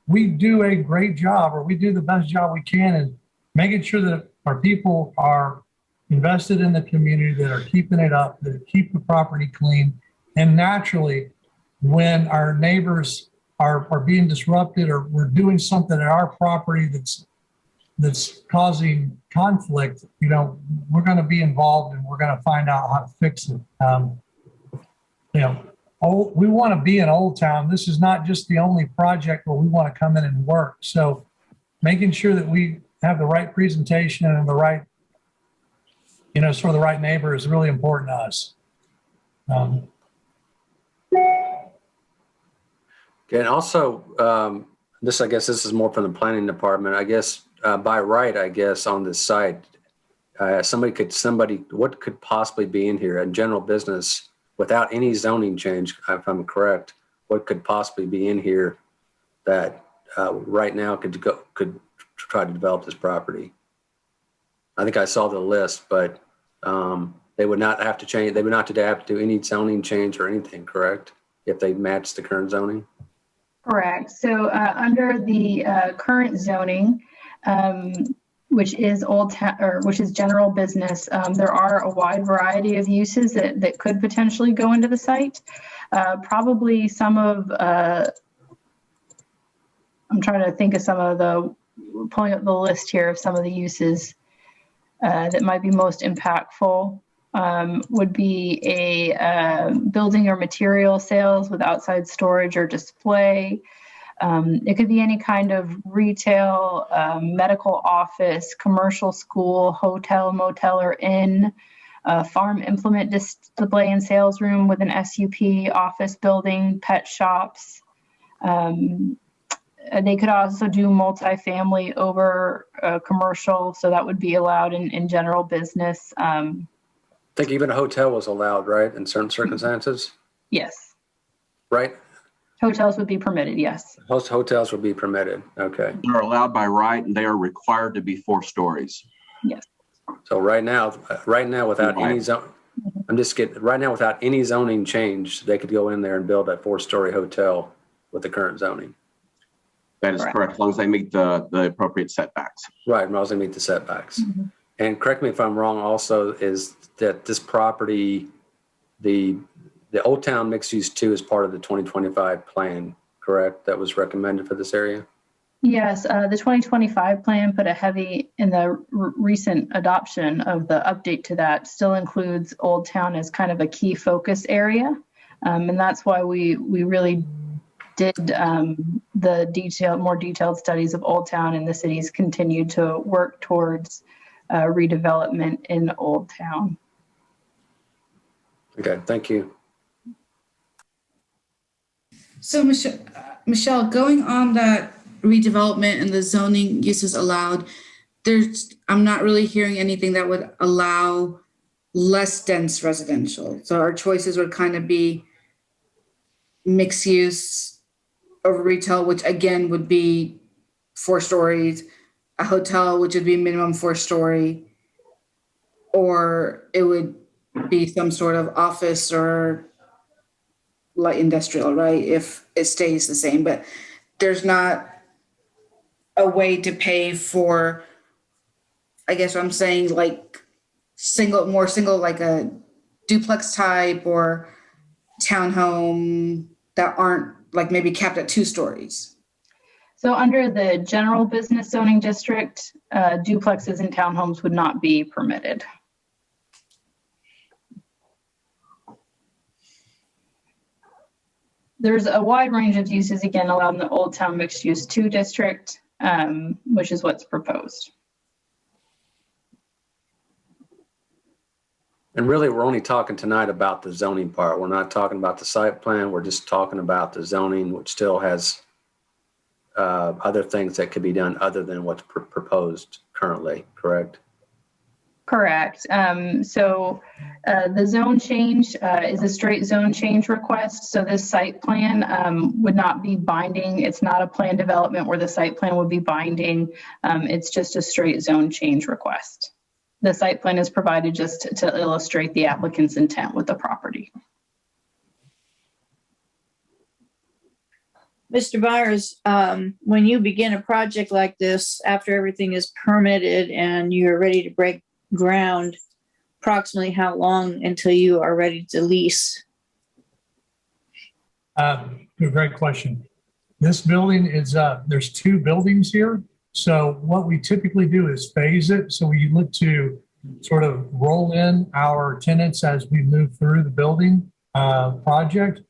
[SPEAKER 14] We do a great job, or we do the best job we can in making sure that our people are invested in the community, that are keeping it up, that keep the property clean. And naturally, when our neighbors are being disrupted, or we're doing something at our property that's causing conflict, you know, we're going to be involved and we're going to find out how to fix it. You know, we want to be in Old Town. This is not just the only project where we want to come in and work. So making sure that we have the right presentation and the right, you know, sort of the right neighbor is really important to us.
[SPEAKER 3] Okay, and also, I guess this is more from the planning department. I guess by right, I guess on this site, what could possibly be in here in general business without any zoning change, if I'm correct? What could possibly be in here that right now could try to develop this property? I think I saw the list, but they would not have to change. They would not have to do any zoning change or anything, correct? If they match the current zoning.
[SPEAKER 7] Correct. So under the current zoning, which is which is general business, there are a wide variety of uses that could potentially go into the site. Probably some of, I'm trying to think of some of pulling up the list here of some of the uses that might be most impactful. Would be a building or material sales with outside storage or display. It could be any kind of retail, medical office, commercial, school, hotel, motel, or inn, farm implement display and sales room with an SUP, office building, pet shops. They could also do multifamily over commercial, so that would be allowed in general business.
[SPEAKER 3] I think even a hotel was allowed, right, in certain circumstances?
[SPEAKER 7] Yes.
[SPEAKER 3] Right?
[SPEAKER 7] Hotels would be permitted, yes.
[SPEAKER 3] Hotels would be permitted, okay.
[SPEAKER 8] They're allowed by right, and they are required to be 4 stories.
[SPEAKER 7] Yes.
[SPEAKER 3] So right now without any without any zoning change, they could go in there and build a 4-story hotel with the current zoning.
[SPEAKER 8] That is correct, as long as they meet the appropriate setbacks.
[SPEAKER 3] Right, as long as they meet the setbacks. Mm-hmm. And correct me if I'm wrong also, is that this property, the the Old Town Mixed Use 2 is part of the 2025 plan, correct? That was recommended for this area?
[SPEAKER 7] Yes, the 2025 plan put a heavy in the recent adoption of the update to that still includes Old Town as kind of a key focus area. And that's why we really did the more detailed studies of Old Town, and the cities continue to work towards redevelopment in Old Town.
[SPEAKER 3] Okay, thank you.
[SPEAKER 4] So Michelle, going on that redevelopment and the zoning uses allowed, I'm not really hearing anything that would allow less dense residential. So our choices would kind of be mixed use over retail, which again would be 4 stories, a hotel, which would be minimum 4-story, or it would be some sort of office or light industrial, right? If it stays the same, but there's not a way to pay for, I guess what I'm saying, like more single, like a duplex type or townhome that aren't like maybe capped at 2 stories.
[SPEAKER 7] So under the general business zoning district, duplexes and townhomes would not be permitted. There's a wide range of uses, again, allowed in the Old Town Mixed Use 2 district, which is what's proposed.
[SPEAKER 3] And really, we're only talking tonight about the zoning part. We're not talking about the site plan. We're just talking about the zoning, which still has other things that could be done other than what's proposed currently, correct?
[SPEAKER 7] Correct. So the zone change is a straight zone change request. So this site plan would not be binding. It's not a plan development where the site plan would be binding. It's just a straight zone change request. The site plan is provided just to illustrate the applicant's intent with the property.
[SPEAKER 1] Mr. Byers, when you begin a project like this, after everything is permitted and you're ready to break ground, approximately how long until you are ready to lease?
[SPEAKER 14] Great question. This building is, there's 2 buildings here. So what we typically do is phase it. So we look to sort of roll in our tenants as we move through the building project.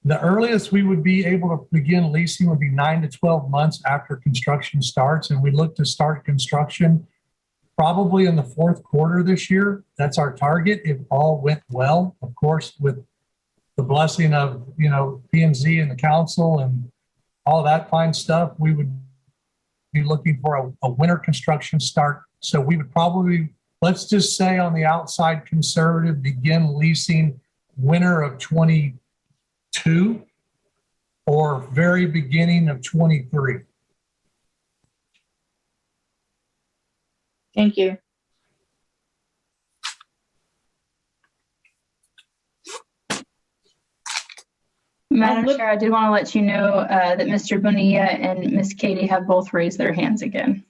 [SPEAKER 14] The earliest we would be able to begin leasing would be 9 to 12 months after construction starts. And we look to start construction probably in the 4th quarter this year. That's our target if all went well. Of course, with the blessing of, P&Z and the council and all that fine stuff, we would be looking for a winter construction start. So we would probably, let's just say on the outside conservative, begin leasing winter of 22 or very beginning of 23.
[SPEAKER 1] Thank you.
[SPEAKER 7] Madam Chair, I did want to let you know that Mr. Bonilla and Ms. Katie have both raised their hands again.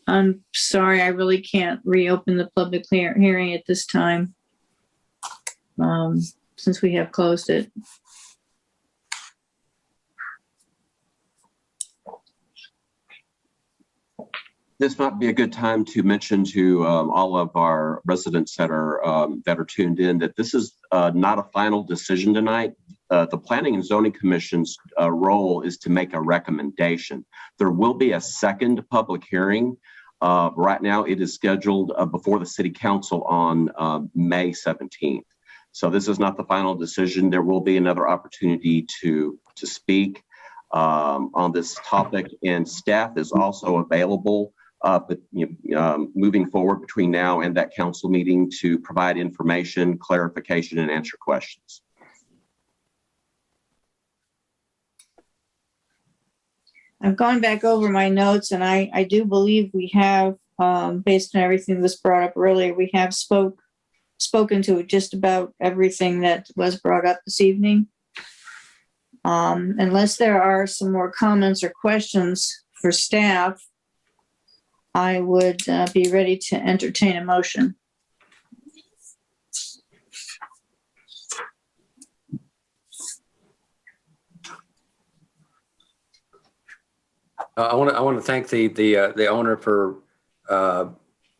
[SPEAKER 1] I'm sorry, I really can't reopen the public hearing at this time, since we have closed it.
[SPEAKER 8] This might be a good time to mention to all of our residents that are tuned in that this is not a final decision tonight. The Planning and Zoning Commission's role is to make a recommendation. There will be a second public hearing. Right now, it is scheduled before the City Council on May 17th. So this is not the final decision. There will be another opportunity to speak on this topic, and staff is also available. But moving forward between now and that council meeting to provide information, clarification, and answer questions.
[SPEAKER 1] I've gone back over my notes, and I do believe we have, based on everything that was brought up earlier, we have spoken to just about everything that was brought up this evening. Unless there are some more comments or questions for staff, I would be ready to entertain a motion.
[SPEAKER 3] I want to thank the owner for the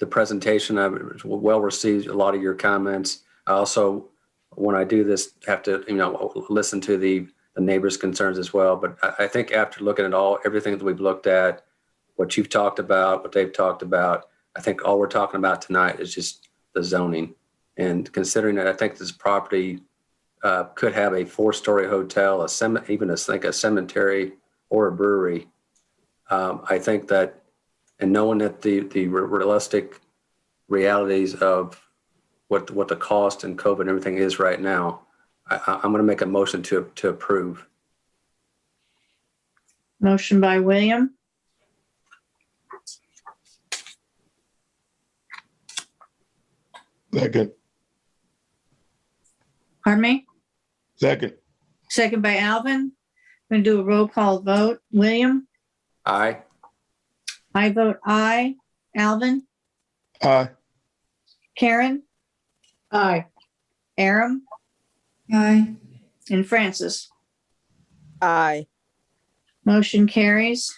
[SPEAKER 3] presentation. I was well received. A lot of your comments. I also, when I do this, have to listen to the neighbors' concerns as well. But I think after looking at everything that we've looked at, what you've talked about, what they've talked about, I think all we're talking about tonight is just the zoning. And considering that, I think this property could have a 4-story hotel, even a cemetery or a brewery. I think that, and knowing that the realistic realities of what the cost and COVID and everything is right now, I'm going to make a motion to approve.
[SPEAKER 1] Motion by William.
[SPEAKER 2] Second.
[SPEAKER 1] Pardon me?
[SPEAKER 2] Second.
[SPEAKER 1] Second by Alvin. I'm going to do a roll call vote. William?
[SPEAKER 3] Aye.
[SPEAKER 1] I vote aye. Alvin?
[SPEAKER 2] Aye.
[SPEAKER 1] Karen?
[SPEAKER 15] Aye.
[SPEAKER 1] Aram?
[SPEAKER 4] Aye.
[SPEAKER 1] And Francis?
[SPEAKER 5] Aye.
[SPEAKER 1] Motion carries.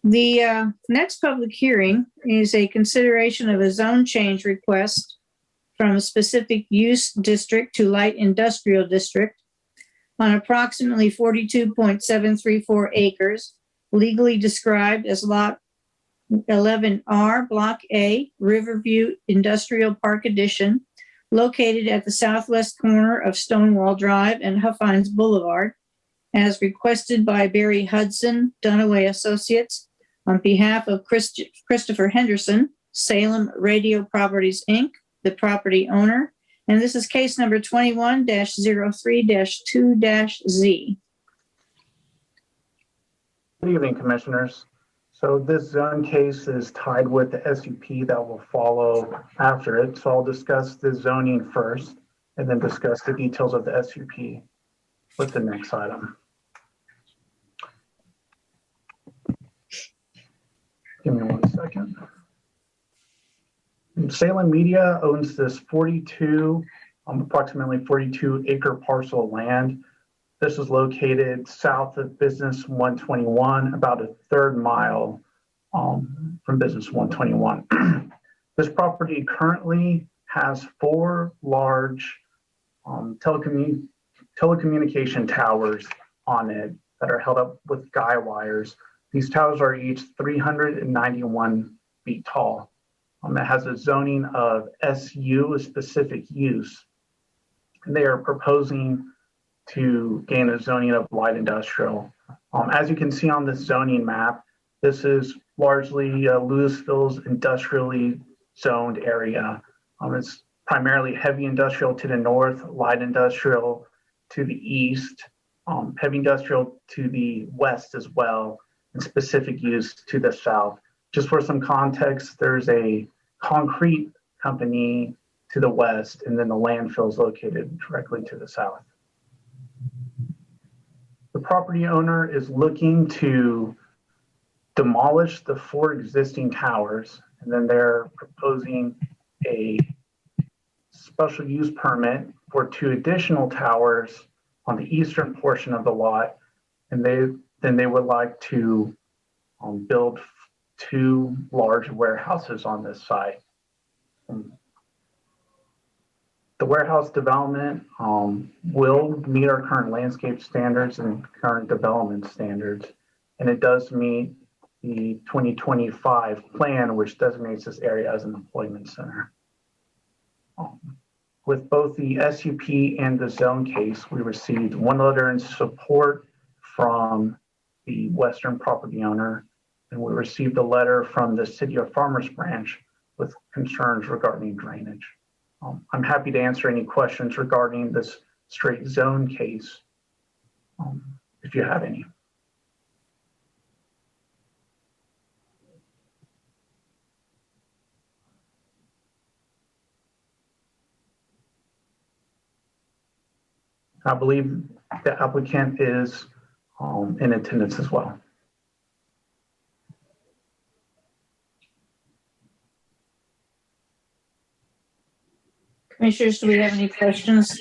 [SPEAKER 1] The next public hearing is a consideration of a zone change request from a specific use district to light industrial district on approximately 42.734 acres, legally described as Lot 11R, Block A, Riverview Industrial Park Edition, located at the southwest corner of Stonewall Drive and Huffines Boulevard, as requested by Barry Hudson, Dunaway Associates, on behalf of Christopher Henderson, Salem Radio Properties, Inc., the property owner. And this is case number 21-03-2-Z.
[SPEAKER 16] Good evening, Commissioners. So this zone case is tied with the SUP that will follow after it. So I'll discuss the zoning first and then discuss the details of the SUP with the next item. Give me 1 second. Salem Media owns this approximately 42 acre parcel of land. This is located south of Business 121, about a 1/3 mile from Business 121. This property currently has 4 large telecommunication towers on it that are held up with guy wires. These towers are each 391 feet tall. It has a zoning of SU, a specific use. And they are proposing to gain a zoning of light industrial. As you can see on this zoning map, this is largely Louisville's industrially zoned area. It's primarily heavy industrial to the north, light industrial to the east, heavy industrial to the west as well, and specific use to the south. Just for some context, there's a concrete company to the west, and then the landfill is located directly to the south. The property owner is looking to demolish the 4 existing towers, and then they're proposing a special use permit for 2 additional towers on the eastern portion of the lot, and they would like to build 2 large warehouses on this site. The warehouse development will meet our current landscape standards and current development standards, and it does meet the 2025 plan, which designates this area as an employment center. With both the SUP and the zone case, we received 1 letter in support from the Western property owner, and we received a letter from the City of Farmers Branch with concerns regarding drainage. I'm happy to answer any questions regarding this straight zone case, if you have any. I believe the applicant is in attendance as well.
[SPEAKER 1] Commissioners, do we have any questions?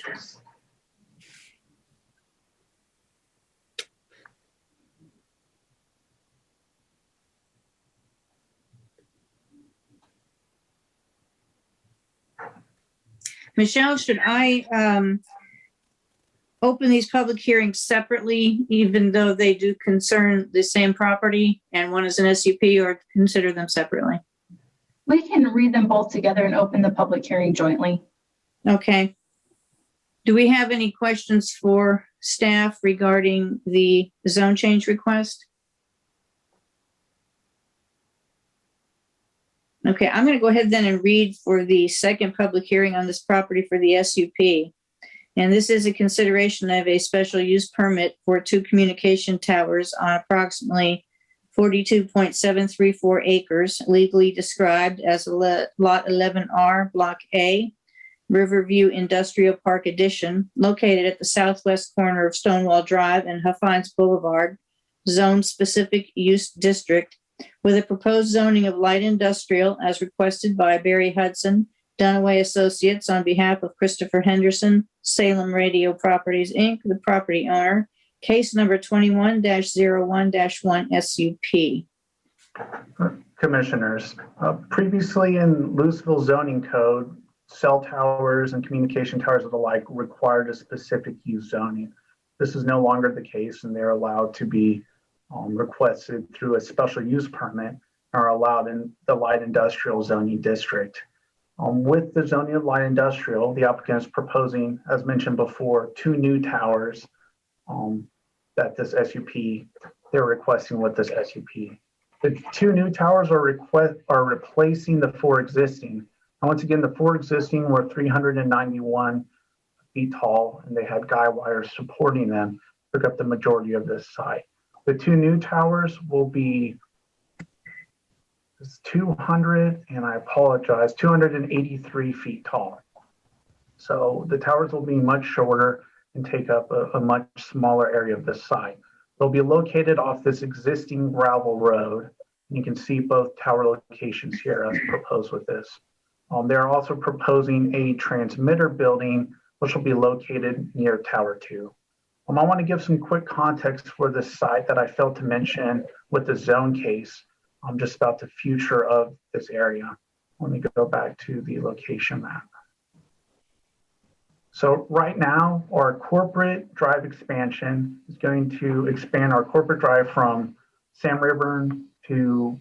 [SPEAKER 1] Michelle, should I open these public hearings separately, even though they do concern the same property and one is an SUP, or consider them separately?
[SPEAKER 7] We can read them both together and open the public hearing jointly.
[SPEAKER 1] Okay. Do we have any questions for staff regarding the zone change request? Okay, I'm going to go ahead then and read for the second public hearing on this property for the SUP. And this is a consideration of a special use permit for 2 communication towers on approximately 42.734 acres, legally described as Lot 11R, Block A, Riverview Industrial Park Edition, located at the southwest corner of Stonewall Drive and Huffines Boulevard, Zone Specific Use District, with a proposed zoning of light industrial as requested by Barry Hudson, Dunaway Associates, on behalf of Christopher Henderson, Salem Radio Properties, Inc., the property owner, case number 21-01-1 SUP.
[SPEAKER 16] Commissioners, previously in Louisville zoning code, cell towers and communication towers and the like required a specific use zoning. This is no longer the case, and they're allowed to be requested through a special use permit and are allowed in the light industrial zoning district. With the zoning of light industrial, the applicant is proposing, as mentioned before, 2 new towers that this SUP, they're requesting with this SUP. The 2 new towers are replacing the 4 existing. And once again, the 4 existing were 391 feet tall, and they had guy wires supporting them, took up the majority of this site. The 2 new towers will be 283 feet tall. So the towers will be much shorter and take up a much smaller area of the site. They'll be located off this existing gravel road. You can see both tower locations here as proposed with this. They're also proposing a transmitter building, which will be located near Tower 2. I want to give some quick context for this site that I failed to mention with the zone case, just about the future of this area. Let me go back to the location map. So right now, our corporate drive expansion is going to expand our corporate drive from Sam Rayburn to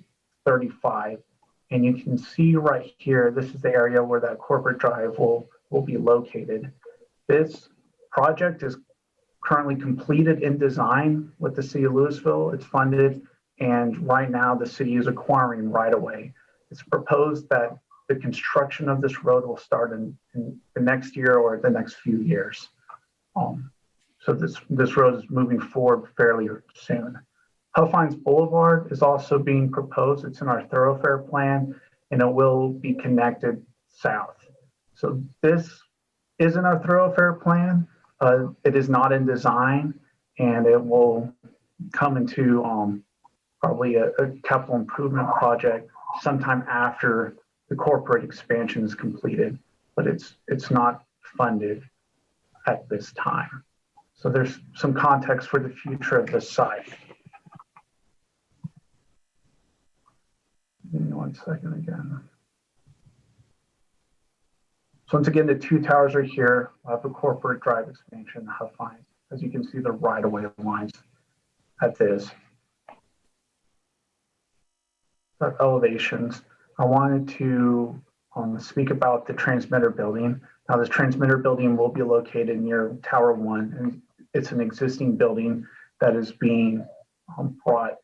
[SPEAKER 16] 35. And you can see right here, this is the area where that corporate drive will be located. This project is currently completed in design with the city of Louisville. It's funded, and right now the city is acquiring right away. It's proposed that the construction of this road will start in the next year or the next few years. So this road is moving forward fairly soon. Huffines Boulevard is also being proposed. It's in our thoroughfare plan, and it will be connected south. So this is in our thoroughfare plan. It is not in design, and it will come into probably a capital improvement project sometime after the corporate expansion is completed, but it's not funded at this time. So there's some context for the future of this site. Give me 1 second again. So once again, the 2 towers are here. We'll have the corporate drive expansion, Huffines. As you can see, the right-of-way lines at this. The elevations. I wanted to speak about the transmitter building. Now, this transmitter building will be located near Tower 1, and it's an existing building that is being brought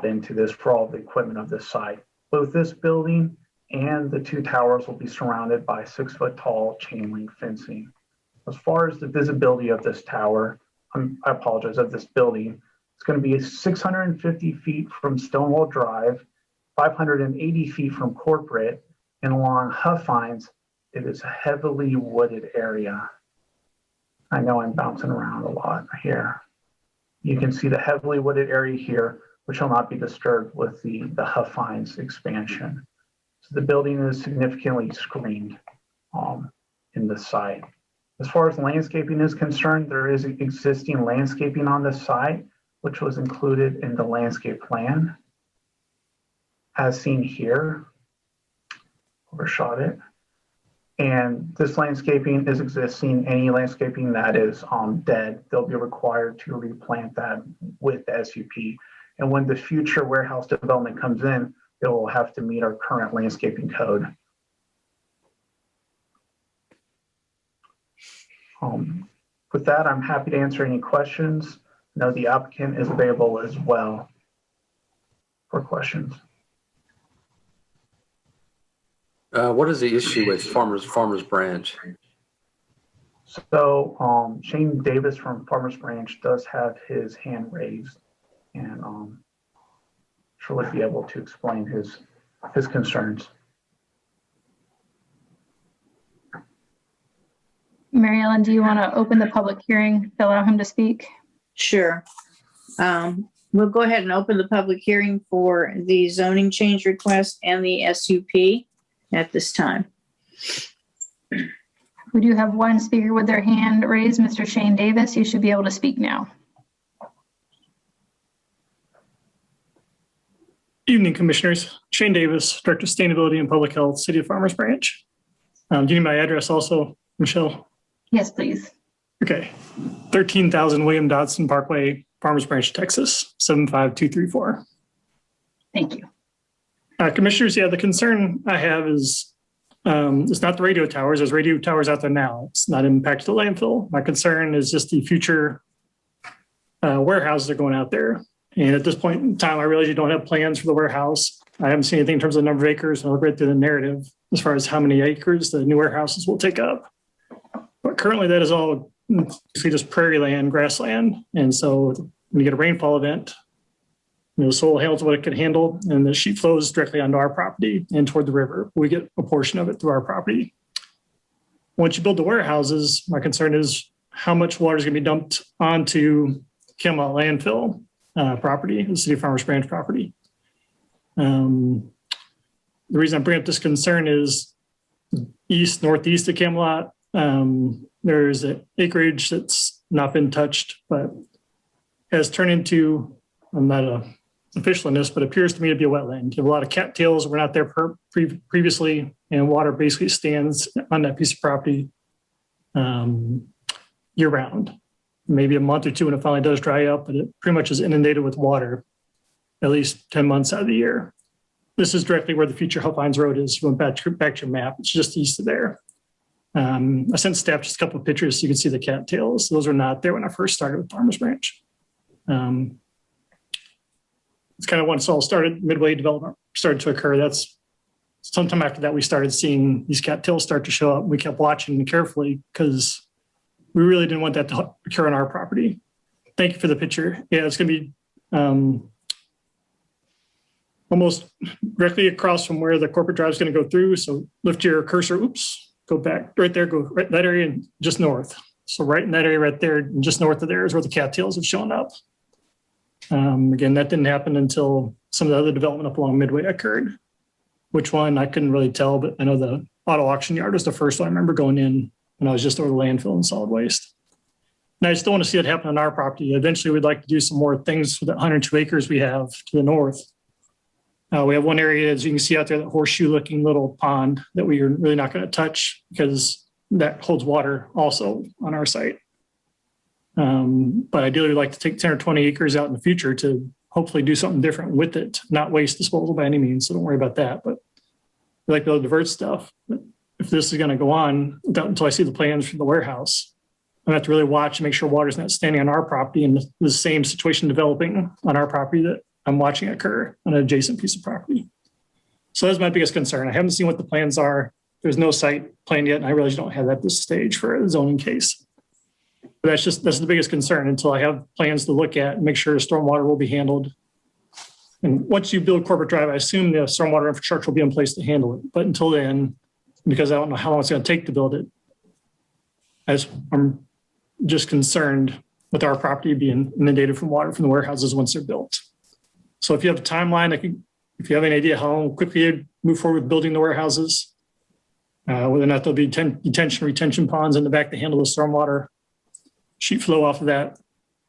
[SPEAKER 16] into this for all the equipment of this site. Both this building and the 2 towers will be surrounded by 6-foot-tall chain link fencing. As far as the visibility of this tower, I apologize, of this building, it's going to be 650 feet from Stonewall Drive, 580 feet from Corporate, and along Huffines, it is a heavily wooded area. I know I'm bouncing around a lot here. You can see the heavily wooded area here, which will not be disturbed with the Huffines expansion. So the building is significantly screened. in the site. As far as landscaping is concerned, there is existing landscaping on the site, which was included in the landscape plan, as seen here. Overshot it. And this landscaping is existing. Any landscaping that is dead, they'll be required to replant that with the SUP. And when the future warehouse development comes in, it will have to meet our current landscaping code. With that, I'm happy to answer any questions. I know the applicant is available as well for questions.
[SPEAKER 3] What is the issue with Farmers Branch?
[SPEAKER 16] So Shane Davis from Farmers Branch does have his hand raised, and surely be able to explain his concerns.
[SPEAKER 7] Mary Ellen, do you want to open the public hearing to allow him to speak?
[SPEAKER 1] Sure. We'll go ahead and open the public hearing for the zoning change request and the SUP at this time.
[SPEAKER 7] We do have one speaker with their hand raised, Mr. Shane Davis. You should be able to speak now.
[SPEAKER 17] Evening, Commissioners. Shane Davis, Director of Sustainability and Public Health, City of Farmers Branch. Do you need my address also, Michelle?
[SPEAKER 7] Yes, please.
[SPEAKER 17] Okay. 13,000 William Dodson Parkway, Farmers Branch, Texas, 75234.
[SPEAKER 7] Thank you.
[SPEAKER 17] Commissioners, yeah, the concern I have is it's not the radio towers. There's radio towers out there now. It's not impacted the landfill. My concern is just the future warehouses that are going out there. And at this point in time, I realize you don't have plans for the warehouse. I haven't seen anything in terms of the number of acres. I'll read through the narrative as far as how many acres the new warehouses will take up. But currently that is all basically just prairie land, grassland. And so when you get a rainfall event, the soil handles what it can handle, and the sheet flows directly onto our property and toward the river. We get a portion of it through our property. Once you build the warehouses, my concern is how much water is going to be dumped onto Camelot landfill property, the City of Farmers Branch property. The reason I bring up this concern is northeast of Camelot, there's an acreage that's not been touched, but has turned into, I'm not an official in this, but appears to me to be a wetland. You have a lot of cattails that were not there previously, and water basically stands on that piece of property year round. Maybe a month or two when it finally does dry up, but it pretty much is inundated with water at least 10 months out of the year. This is directly where the future Helplines Road is. Going back to your map, it's just east of there. I sent staff just a couple of pictures so you can see the cattails. Those are not there when I first started with Farmers Branch. It's kind of once all started, midway development started to occur. That's sometime after that we started seeing these cattails start to show up. We kept watching carefully because we really didn't want that to occur on our property. Thank you for the picture. Yeah, it's going to be almost directly across from where the corporate drive is going to go through. So lift your cursor, go back right there, go right that area and just north. So right in that area right there, just north of there is where the cattails have shown up. Again, that didn't happen until some of the other development up along Midway occurred. Which one, I couldn't really tell, but I know the auto auction yard was the first one I remember going in when I was just over the landfill and solid waste. And I just don't want to see it happen on our property. Eventually, we'd like to do some more things with the 102 acres we have to the north. We have one area, as you can see out there, that horseshoe-looking little pond that we are really not going to touch because that holds water also on our site. But ideally, we'd like to take 10 or 20 acres out in the future to hopefully do something different with it, not waste disposal by any means, so don't worry about that. But we like to be able to divert stuff. But if this is going to go on until I see the plans for the warehouse, I have to really watch and make sure water's not standing on our property and the same situation developing on our property that I'm watching occur on an adjacent piece of property. So that's my biggest concern. I haven't seen what the plans are. There's no site planned yet, and I realize you don't have that at this stage for a zoning case. But that's the biggest concern until I have plans to look at and make sure stormwater will be handled. And once you build Corporate Drive, I assume the stormwater infrastructure will be in place to handle it. But until then, because I don't know how long it's going to take to build it, I'm just concerned with our property being inundated from water from the warehouses once they're built. So if you have a timeline, if you have any idea how quickly you'd move forward with building the warehouses, Whether or not there'll be detention retention ponds in the back to handle the stormwater sheet flow off of that.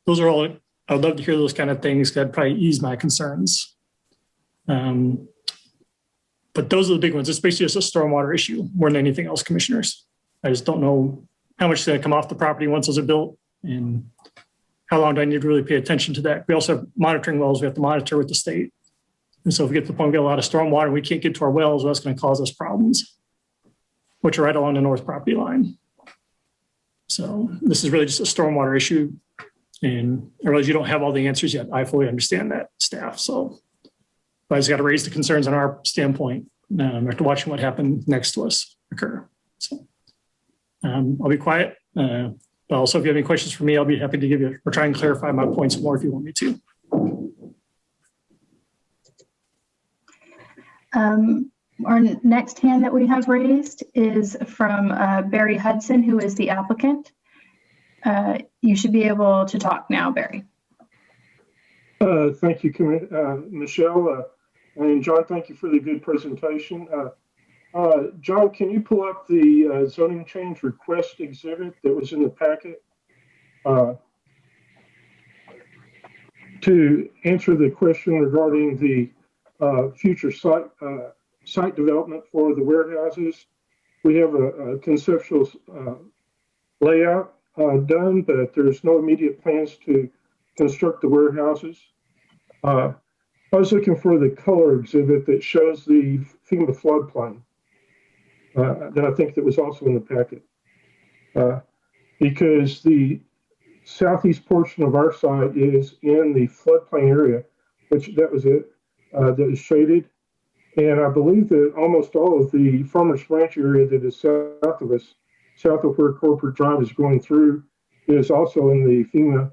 [SPEAKER 17] Those are all, I'd love to hear those kind of things. That'd probably ease my concerns. But those are the big ones. It's basically just a stormwater issue more than anything else, commissioners. I just don't know how much is going to come off the property once those are built and how long do I need to really pay attention to that. We also have monitoring wells we have to monitor with the state. And so if we get to the point we get a lot of stormwater and we can't get to our wells, that's going to cause us problems, which are right along the north property line. So this is really just a stormwater issue. And I realize you don't have all the answers yet. I fully understand that, staff. So I just got to raise the concerns on our standpoint after watching what happened next to us occur. So I'll be quiet. But also, if you have any questions for me, I'll be happy to give you or try and clarify my points more if you want me to.
[SPEAKER 7] Our next hand that we have raised is from Barry Hudson, who is the applicant. You should be able to talk now, Barry.
[SPEAKER 18] Thank you, Michelle. And John, thank you for the good presentation. John, can you pull up the zoning change request exhibit that was in the packet? To answer the question regarding the future site development for the warehouses, we have a conceptual layout done, but there's no immediate plans to construct the warehouses. I was looking for the color exhibit that shows the FEMA floodplain that I think that was also in the packet. Because the southeast portion of our site is in the floodplain area, which that was it, that is shaded. And I believe that almost all of the Farmers Branch area that is south of us, south of where Corporate Drive is going through, is also in the FEMA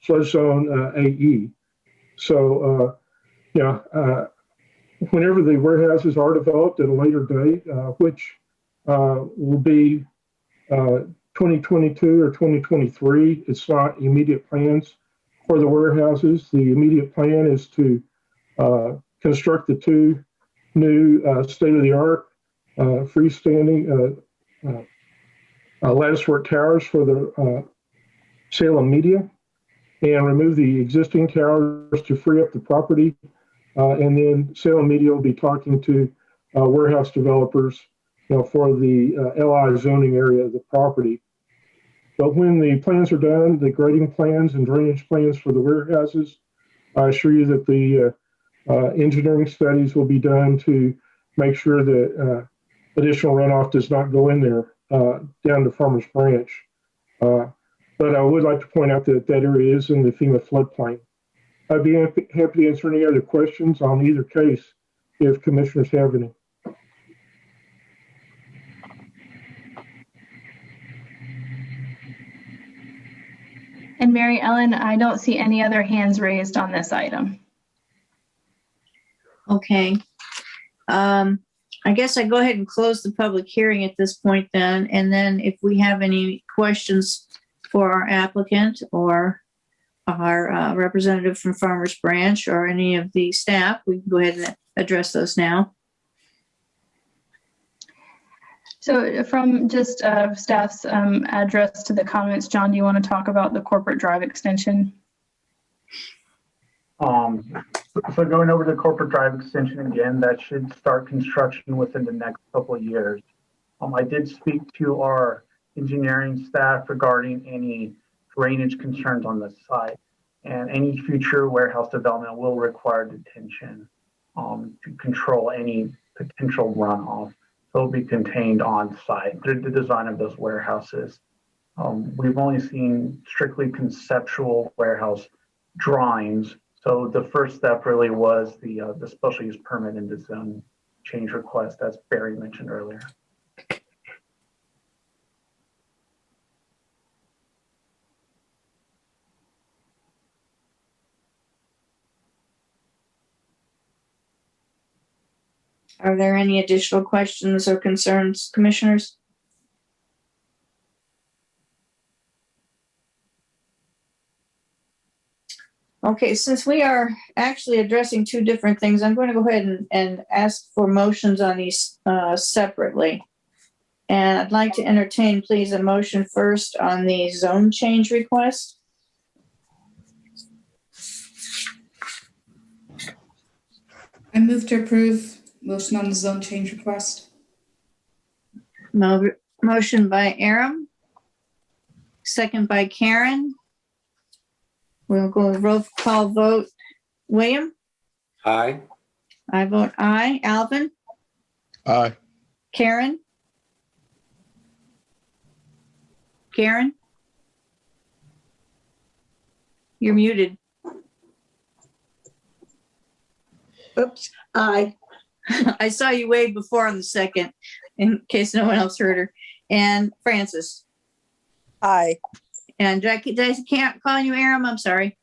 [SPEAKER 18] flood zone AE. So, whenever the warehouses are developed at a later date, which will be 2022 or 2023, it's not immediate plans for the warehouses. The immediate plan is to construct the two new state-of-the-art freestanding latticework towers for the Salem Media, and remove the existing towers to free up the property. And then Salem Media will be talking to warehouse developers for the LI zoning area of the property. But when the plans are done, the grading plans and drainage plans for the warehouses, I assure you that the engineering studies will be done to make sure that additional runoff does not go in there down to Farmers Branch. But I would like to point out that that area is in the FEMA floodplain. I'd be happy to answer any other questions on either case if commissioners have any.
[SPEAKER 7] And Mary Ellen, I don't see any other hands raised on this item.
[SPEAKER 1] Okay. I guess I go ahead and close the public hearing at this point then. And then if we have any questions for our applicant or our representative from Farmers Branch or any of the staff, we can go ahead and address those now.
[SPEAKER 7] So from just staff's address to the comments, John, do you want to talk about the Corporate Drive extension?
[SPEAKER 16] So going over the Corporate Drive extension again, that should start construction within the next couple of years. I did speak to our engineering staff regarding any drainage concerns on the site, and any future warehouse development will require detention to control any potential runoff. So it'll be contained on site through the design of those warehouses. We've only seen strictly conceptual warehouse drawings. So the first step really was the special use permit and the zone change request, as Barry mentioned earlier.
[SPEAKER 1] Are there any additional questions or concerns, commissioners? Okay, since we are actually addressing two different things, I'm going to go ahead and ask for motions on these separately. And I'd like to entertain, please, a motion first on the zone change request.
[SPEAKER 4] I move to approve motion on the zone change request.
[SPEAKER 1] Motion by Aram, second by Karen. We'll go roll call vote. William?
[SPEAKER 3] Aye.
[SPEAKER 1] I vote aye. Alvin?
[SPEAKER 2] Aye.
[SPEAKER 1] Karen? Karen? You're muted.
[SPEAKER 15] Oops, aye.
[SPEAKER 1] I saw you wave before on the second, in case no one else heard her. And Francis?
[SPEAKER 5] Aye.
[SPEAKER 1] And did I can't call you Aram? I'm sorry.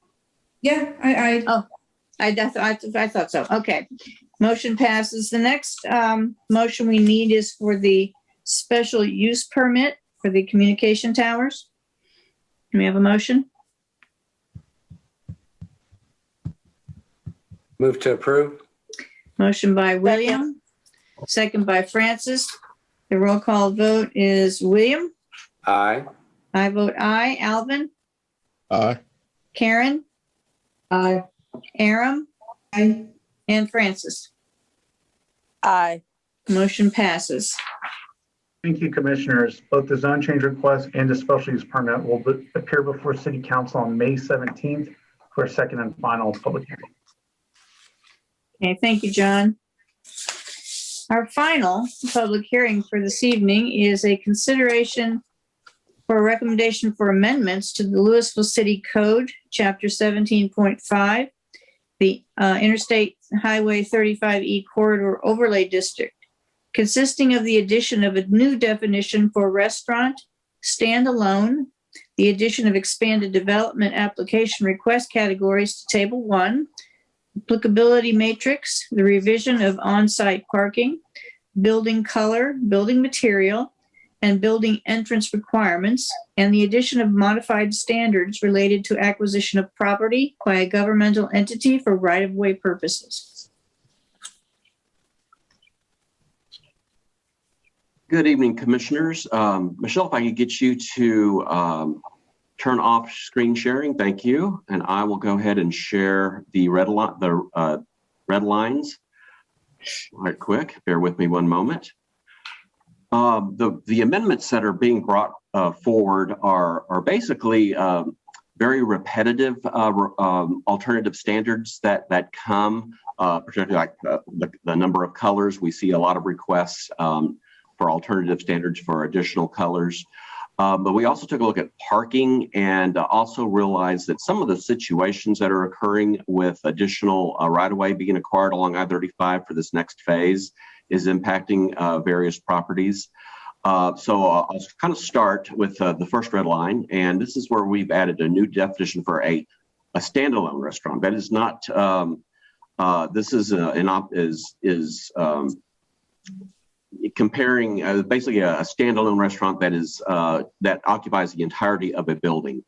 [SPEAKER 4] Yeah,
[SPEAKER 1] I thought so. Okay. Motion passes. The next motion we need is for the special use permit for the communication towers. Can we have a motion?
[SPEAKER 3] Move to approve.
[SPEAKER 1] Motion by William, second by Francis. The roll call vote is William.
[SPEAKER 3] Aye.
[SPEAKER 1] I vote aye. Alvin?
[SPEAKER 2] Aye.
[SPEAKER 1] Karen?
[SPEAKER 15] Aye.
[SPEAKER 1] Aram?
[SPEAKER 4] Aye.
[SPEAKER 1] And Francis?
[SPEAKER 5] Aye.
[SPEAKER 1] Motion passes.
[SPEAKER 16] Thank you, Commissioners. Both the zone change request and the special use permit will appear before City Council on May 17th for a second and final public hearing.
[SPEAKER 1] Okay, thank you, John. Our final public hearing for this evening is a consideration for a recommendation for amendments to the Louisville City Code, Chapter 17.5, the Interstate Highway 35E Corridor Overlay District, consisting of the addition of a new definition for restaurant, standalone, the addition of expanded development application request categories to Table 1, applicability matrix, the revision of on-site parking, building color, building material, and building entrance requirements, and the addition of modified standards related to acquisition of property by a governmental entity for right-of-way purposes.
[SPEAKER 8] Good evening, Commissioners. Michelle, if I could get you to turn off screen sharing, thank you. And I will go ahead and share the red lines right quick. Bear with me one moment. The amendments that are being brought forward are basically very repetitive alternative standards that come, particularly like the number of colors. We see a lot of requests for alternative standards for additional colors. But we also took a look at parking and also realized that some of the situations that are occurring with additional right-of-way being acquired along I-35 for this next phase is impacting various properties. So I'll kind of start with the first red line, and this is where we've added a new definition for a standalone restaurant. That is not. This is comparing basically a standalone restaurant that is that occupies the entirety of a building,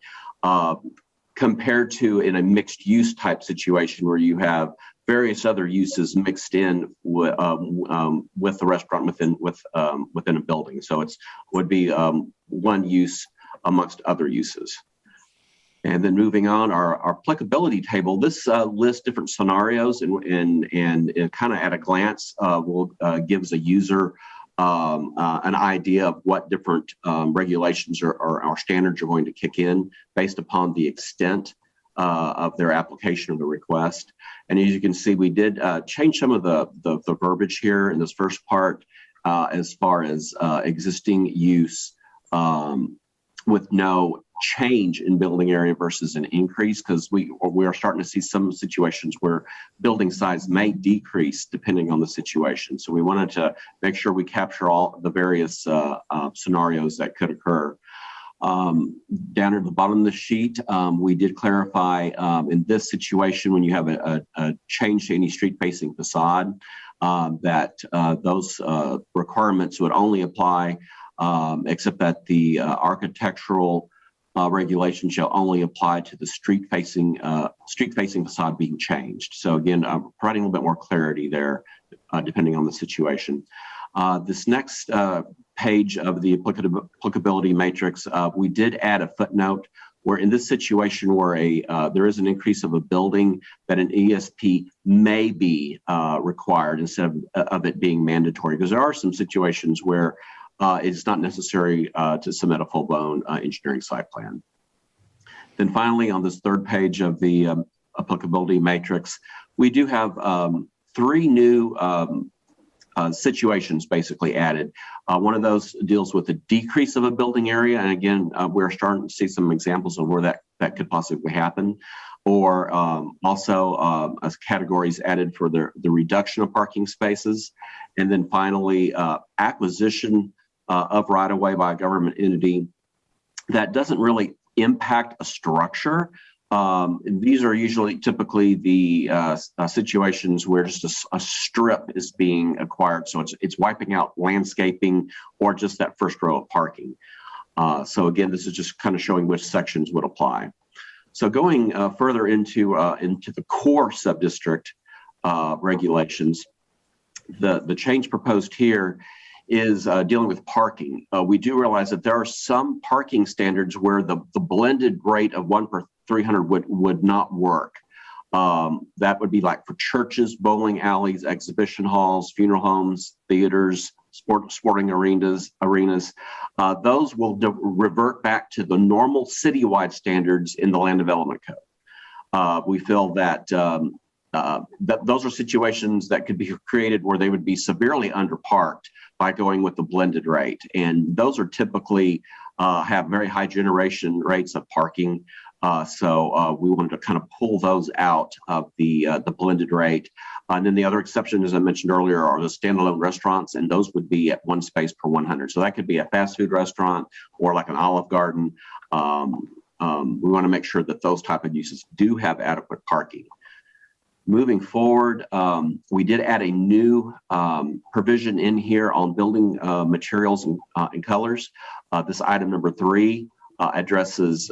[SPEAKER 8] compared to in a mixed use type situation where you have various other uses mixed in with the restaurant within a building. So it would be one use amongst other uses. And then moving on, our applicability table, this lists different scenarios and kind of at a glance gives a user an idea of what different regulations or standards are going to kick in based upon the extent of their application of the request. And as you can see, we did change some of the verbiage here in this first part as far as existing use with no change in building area versus an increase, because we are starting to see some situations where building size may decrease depending on the situation. So we wanted to make sure we capture all the various scenarios that could occur. Down at the bottom of the sheet, we did clarify in this situation when you have a change to any street-facing facade that those requirements would only apply except that the architectural regulation shall only apply to the street-facing facade being changed. So again, providing a little bit more clarity there, depending on the situation. This next page of the applicability matrix, we did add a footnote where in this situation where there is an increase of a building, that an ESP may be required instead of it being mandatory, because there are some situations where it's not necessary to submit a full-blown engineering site plan. Then finally, on this third page of the applicability matrix, we do have 3 new situations basically added. One of those deals with the decrease of a building area. And again, we're starting to see some examples of where that could possibly happen. Or also as categories added for the reduction of parking spaces. And then finally, acquisition of right-of-way by a government entity that doesn't really impact a structure. These are usually typically the situations where just a strip is being acquired. So it's wiping out landscaping or just that first row of parking. So again, this is just kind of showing which sections would apply. So going further into the core subdistrict regulations, the change proposed here is dealing with parking. We do realize that there are some parking standards where the blended rate of 1 per 300 would not work. That would be like for churches, bowling alleys, exhibition halls, funeral homes, theaters, sporting arenas. Those will revert back to the normal citywide standards in the Land Development Code. We feel that those are situations that could be created where they would be severely underparked by going with the blended rate. And those are typically have very high generation rates of parking. So we wanted to kind of pull those out of the blended rate. And then the other exception, as I mentioned earlier, are the standalone restaurants, and those would be at 1 space per 100. So that could be a fast food restaurant or like an Olive Garden. We want to make sure that those type of uses do have adequate parking. Moving forward, we did add a new provision in here on building materials and colors. This item number 3 addresses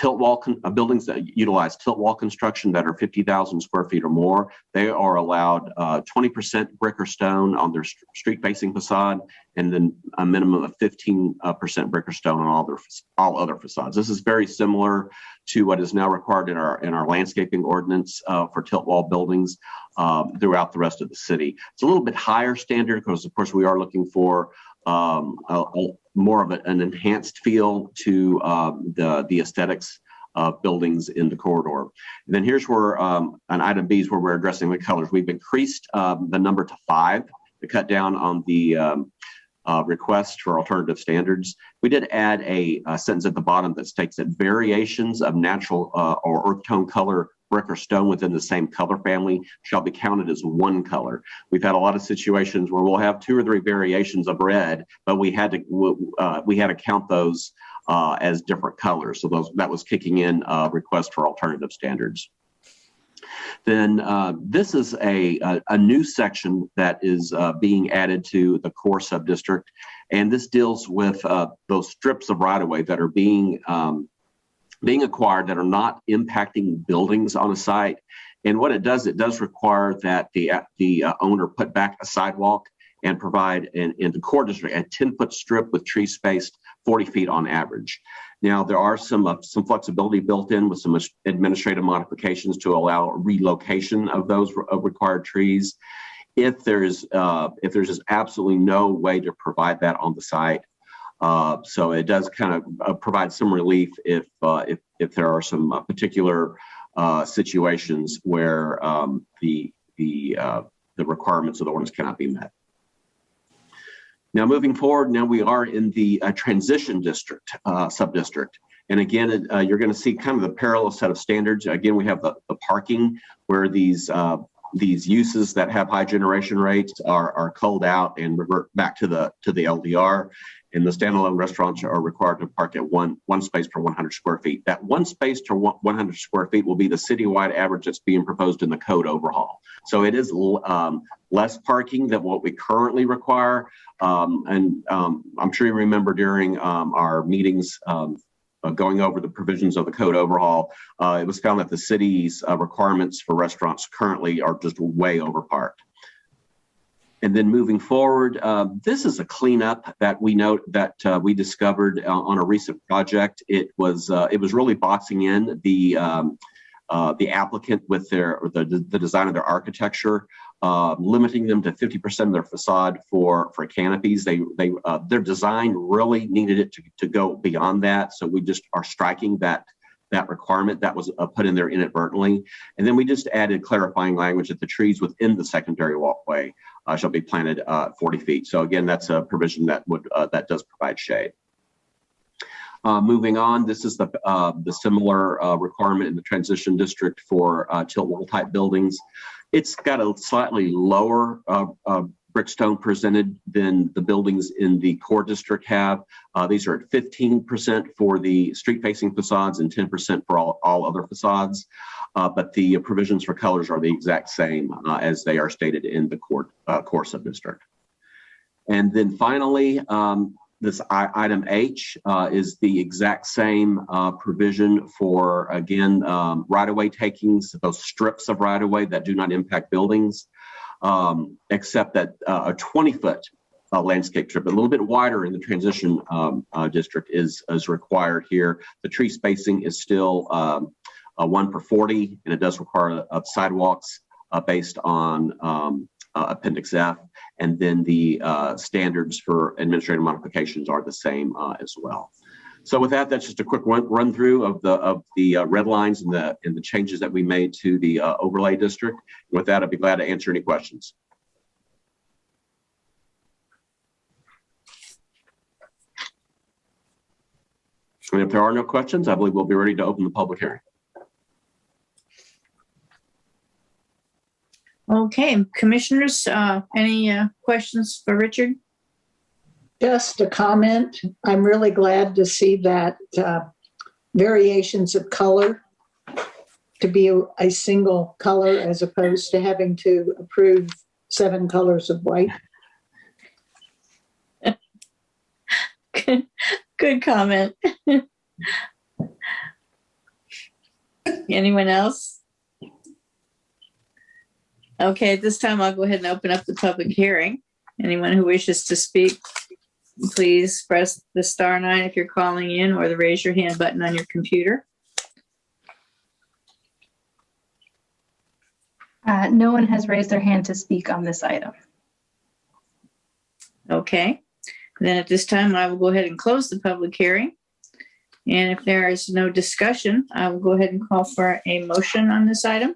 [SPEAKER 8] tilt wall buildings that utilize tilt wall construction that are 50,000 square feet or more. They are allowed 20% brick or stone on their street-facing facade, and then a minimum of 15% brick or stone on all other facades. This is very similar to what is now required in our landscaping ordinance for tilt wall buildings throughout the rest of the city. It's a little bit higher standard because, of course, we are looking for more of an enhanced feel to the aesthetics of buildings in the corridor. And then here's where an item B is where we're addressing the colors. We've increased the number to 5 to cut down on the request for alternative standards. We did add a sentence at the bottom that states that variations of natural or earth tone color brick or stone within the same color family shall be counted as one color. We've had a lot of situations where we'll have 2 or 3 variations of red, but we had to count those as different colors. So that was kicking in request for alternative standards. Then this is a new section that is being added to the core subdistrict, and this deals with those strips of right-of-way that are being acquired that are not impacting buildings on a site. And what it does require that the owner put back a sidewalk and provide in the core district a 10-foot strip with trees spaced 40 feet on average. Now, there are some flexibility built in with some administrative modifications to allow relocation of those required trees. If there's just absolutely no way to provide that on the site. So it does kind of provide some relief if there are some particular situations where the requirements of the ordinance cannot be met. Now, moving forward, now we are in the transition district, sub-district. And again, you're going to see kind of the parallel set of standards. Again, we have the parking where these uses that have high generation rates are culled out and revert back to the LDR. And the standalone restaurants are required to park at one space per 100 square feet. That 1 space to 100 square feet will be the citywide average that's being proposed in the code overhaul. So it is less parking than what we currently require. I'm sure you remember during our meetings going over the provisions of the code overhaul, it was found that the city's requirements for restaurants currently are just way overparked. And then moving forward, this is a cleanup that we note that we discovered on a recent project. It was really boxing in the applicant with the design of their architecture, limiting them to 50% of their facade for canopies. Their design really needed it to go beyond that, so we just are striking that requirement that was put in there inadvertently. And then we just added clarifying language that the trees within the secondary walkway shall be planted 40 feet. So again, that's a provision that does provide shade. Moving on, this is the similar requirement in the transition district for tilt wall type buildings. It's got a slightly lower brickstone presented than the buildings in the core district have. These are at 15% for the street-facing facades and 10% for all other facades. But the provisions for colors are the exact same as they are stated in the core subdistrict. And then finally, this item H is the exact same provision for, again, right-of-way takings, those strips of right-of-way that do not impact buildings, except that a 20-foot landscape strip, a little bit wider in the transition district is required here. The tree spacing is still 1 per 40, and it does require sidewalks based on Appendix F, and then the standards for administrative modifications are the same as well. So with that, that's just a quick run through of the red lines and the changes that we made to the overlay district. With that, I'd be glad to answer any questions. And if there are no questions, I believe we'll be ready to open the public hearing.
[SPEAKER 1] Okay, commissioners, any questions for Richard?
[SPEAKER 15] Just a comment. I'm really glad to see that variations of color to be a single color as opposed to having to approve 7 colors of white.
[SPEAKER 1] Good comment. Anyone else? Okay, at this time, I'll go ahead and open up the public hearing. Anyone who wishes to speak, please press the *9 if you're calling in, or the raise your hand button on your computer.
[SPEAKER 7] No one has raised their hand to speak on this item.
[SPEAKER 1] Okay, then at this time, I will go ahead and close the public hearing. And if there is no discussion, I will go ahead and call for a motion on this item.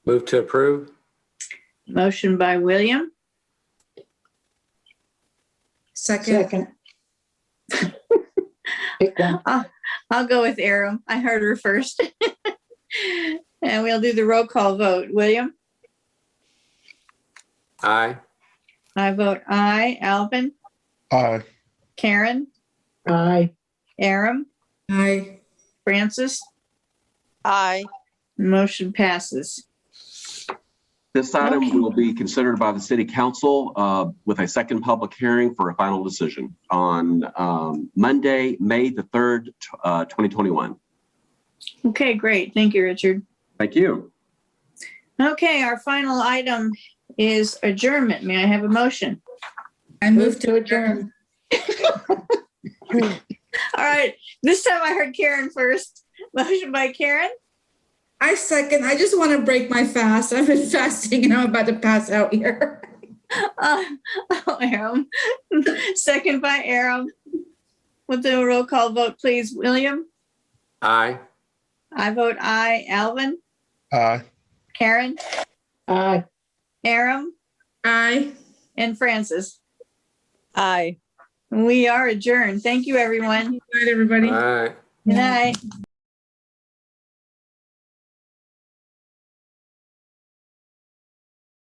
[SPEAKER 3] Move to approve.
[SPEAKER 1] Motion by William.
[SPEAKER 4] Second.
[SPEAKER 15] Pick one.
[SPEAKER 1] I'll go with Aram. I heard her first. And we'll do the roll call vote. William?
[SPEAKER 3] Aye.
[SPEAKER 1] I vote aye. Alvin?
[SPEAKER 2] Aye.
[SPEAKER 1] Karen?
[SPEAKER 15] Aye.
[SPEAKER 1] Aram?
[SPEAKER 4] Aye.
[SPEAKER 1] Francis?
[SPEAKER 5] Aye.
[SPEAKER 1] Motion passes.
[SPEAKER 8] This item will be considered by the City Council with a second public hearing for a final decision on Monday, May the 3rd, 2021.
[SPEAKER 1] Okay, great. Thank you, Richard.
[SPEAKER 8] Thank you.
[SPEAKER 1] Okay, our final item is adjournment. May I have a motion?
[SPEAKER 4] I move to adjourn.
[SPEAKER 1] All right, this time I heard Karen first. Motion by Karen.
[SPEAKER 4] I second. I just want to break my fast. I've been fasting and I'm about to pass out here.
[SPEAKER 1] Aram. Second by Aram. We'll do a roll call vote, please. William?
[SPEAKER 3] Aye.
[SPEAKER 1] I vote aye. Alvin?
[SPEAKER 2] Aye.
[SPEAKER 1] Karen?
[SPEAKER 15] Aye.
[SPEAKER 1] Aram?
[SPEAKER 4] Aye.
[SPEAKER 1] And Francis?
[SPEAKER 5] Aye.
[SPEAKER 1] We are adjourned. Thank you, everyone.
[SPEAKER 4] Good night, everybody.
[SPEAKER 3] Aye.
[SPEAKER 1] Good night.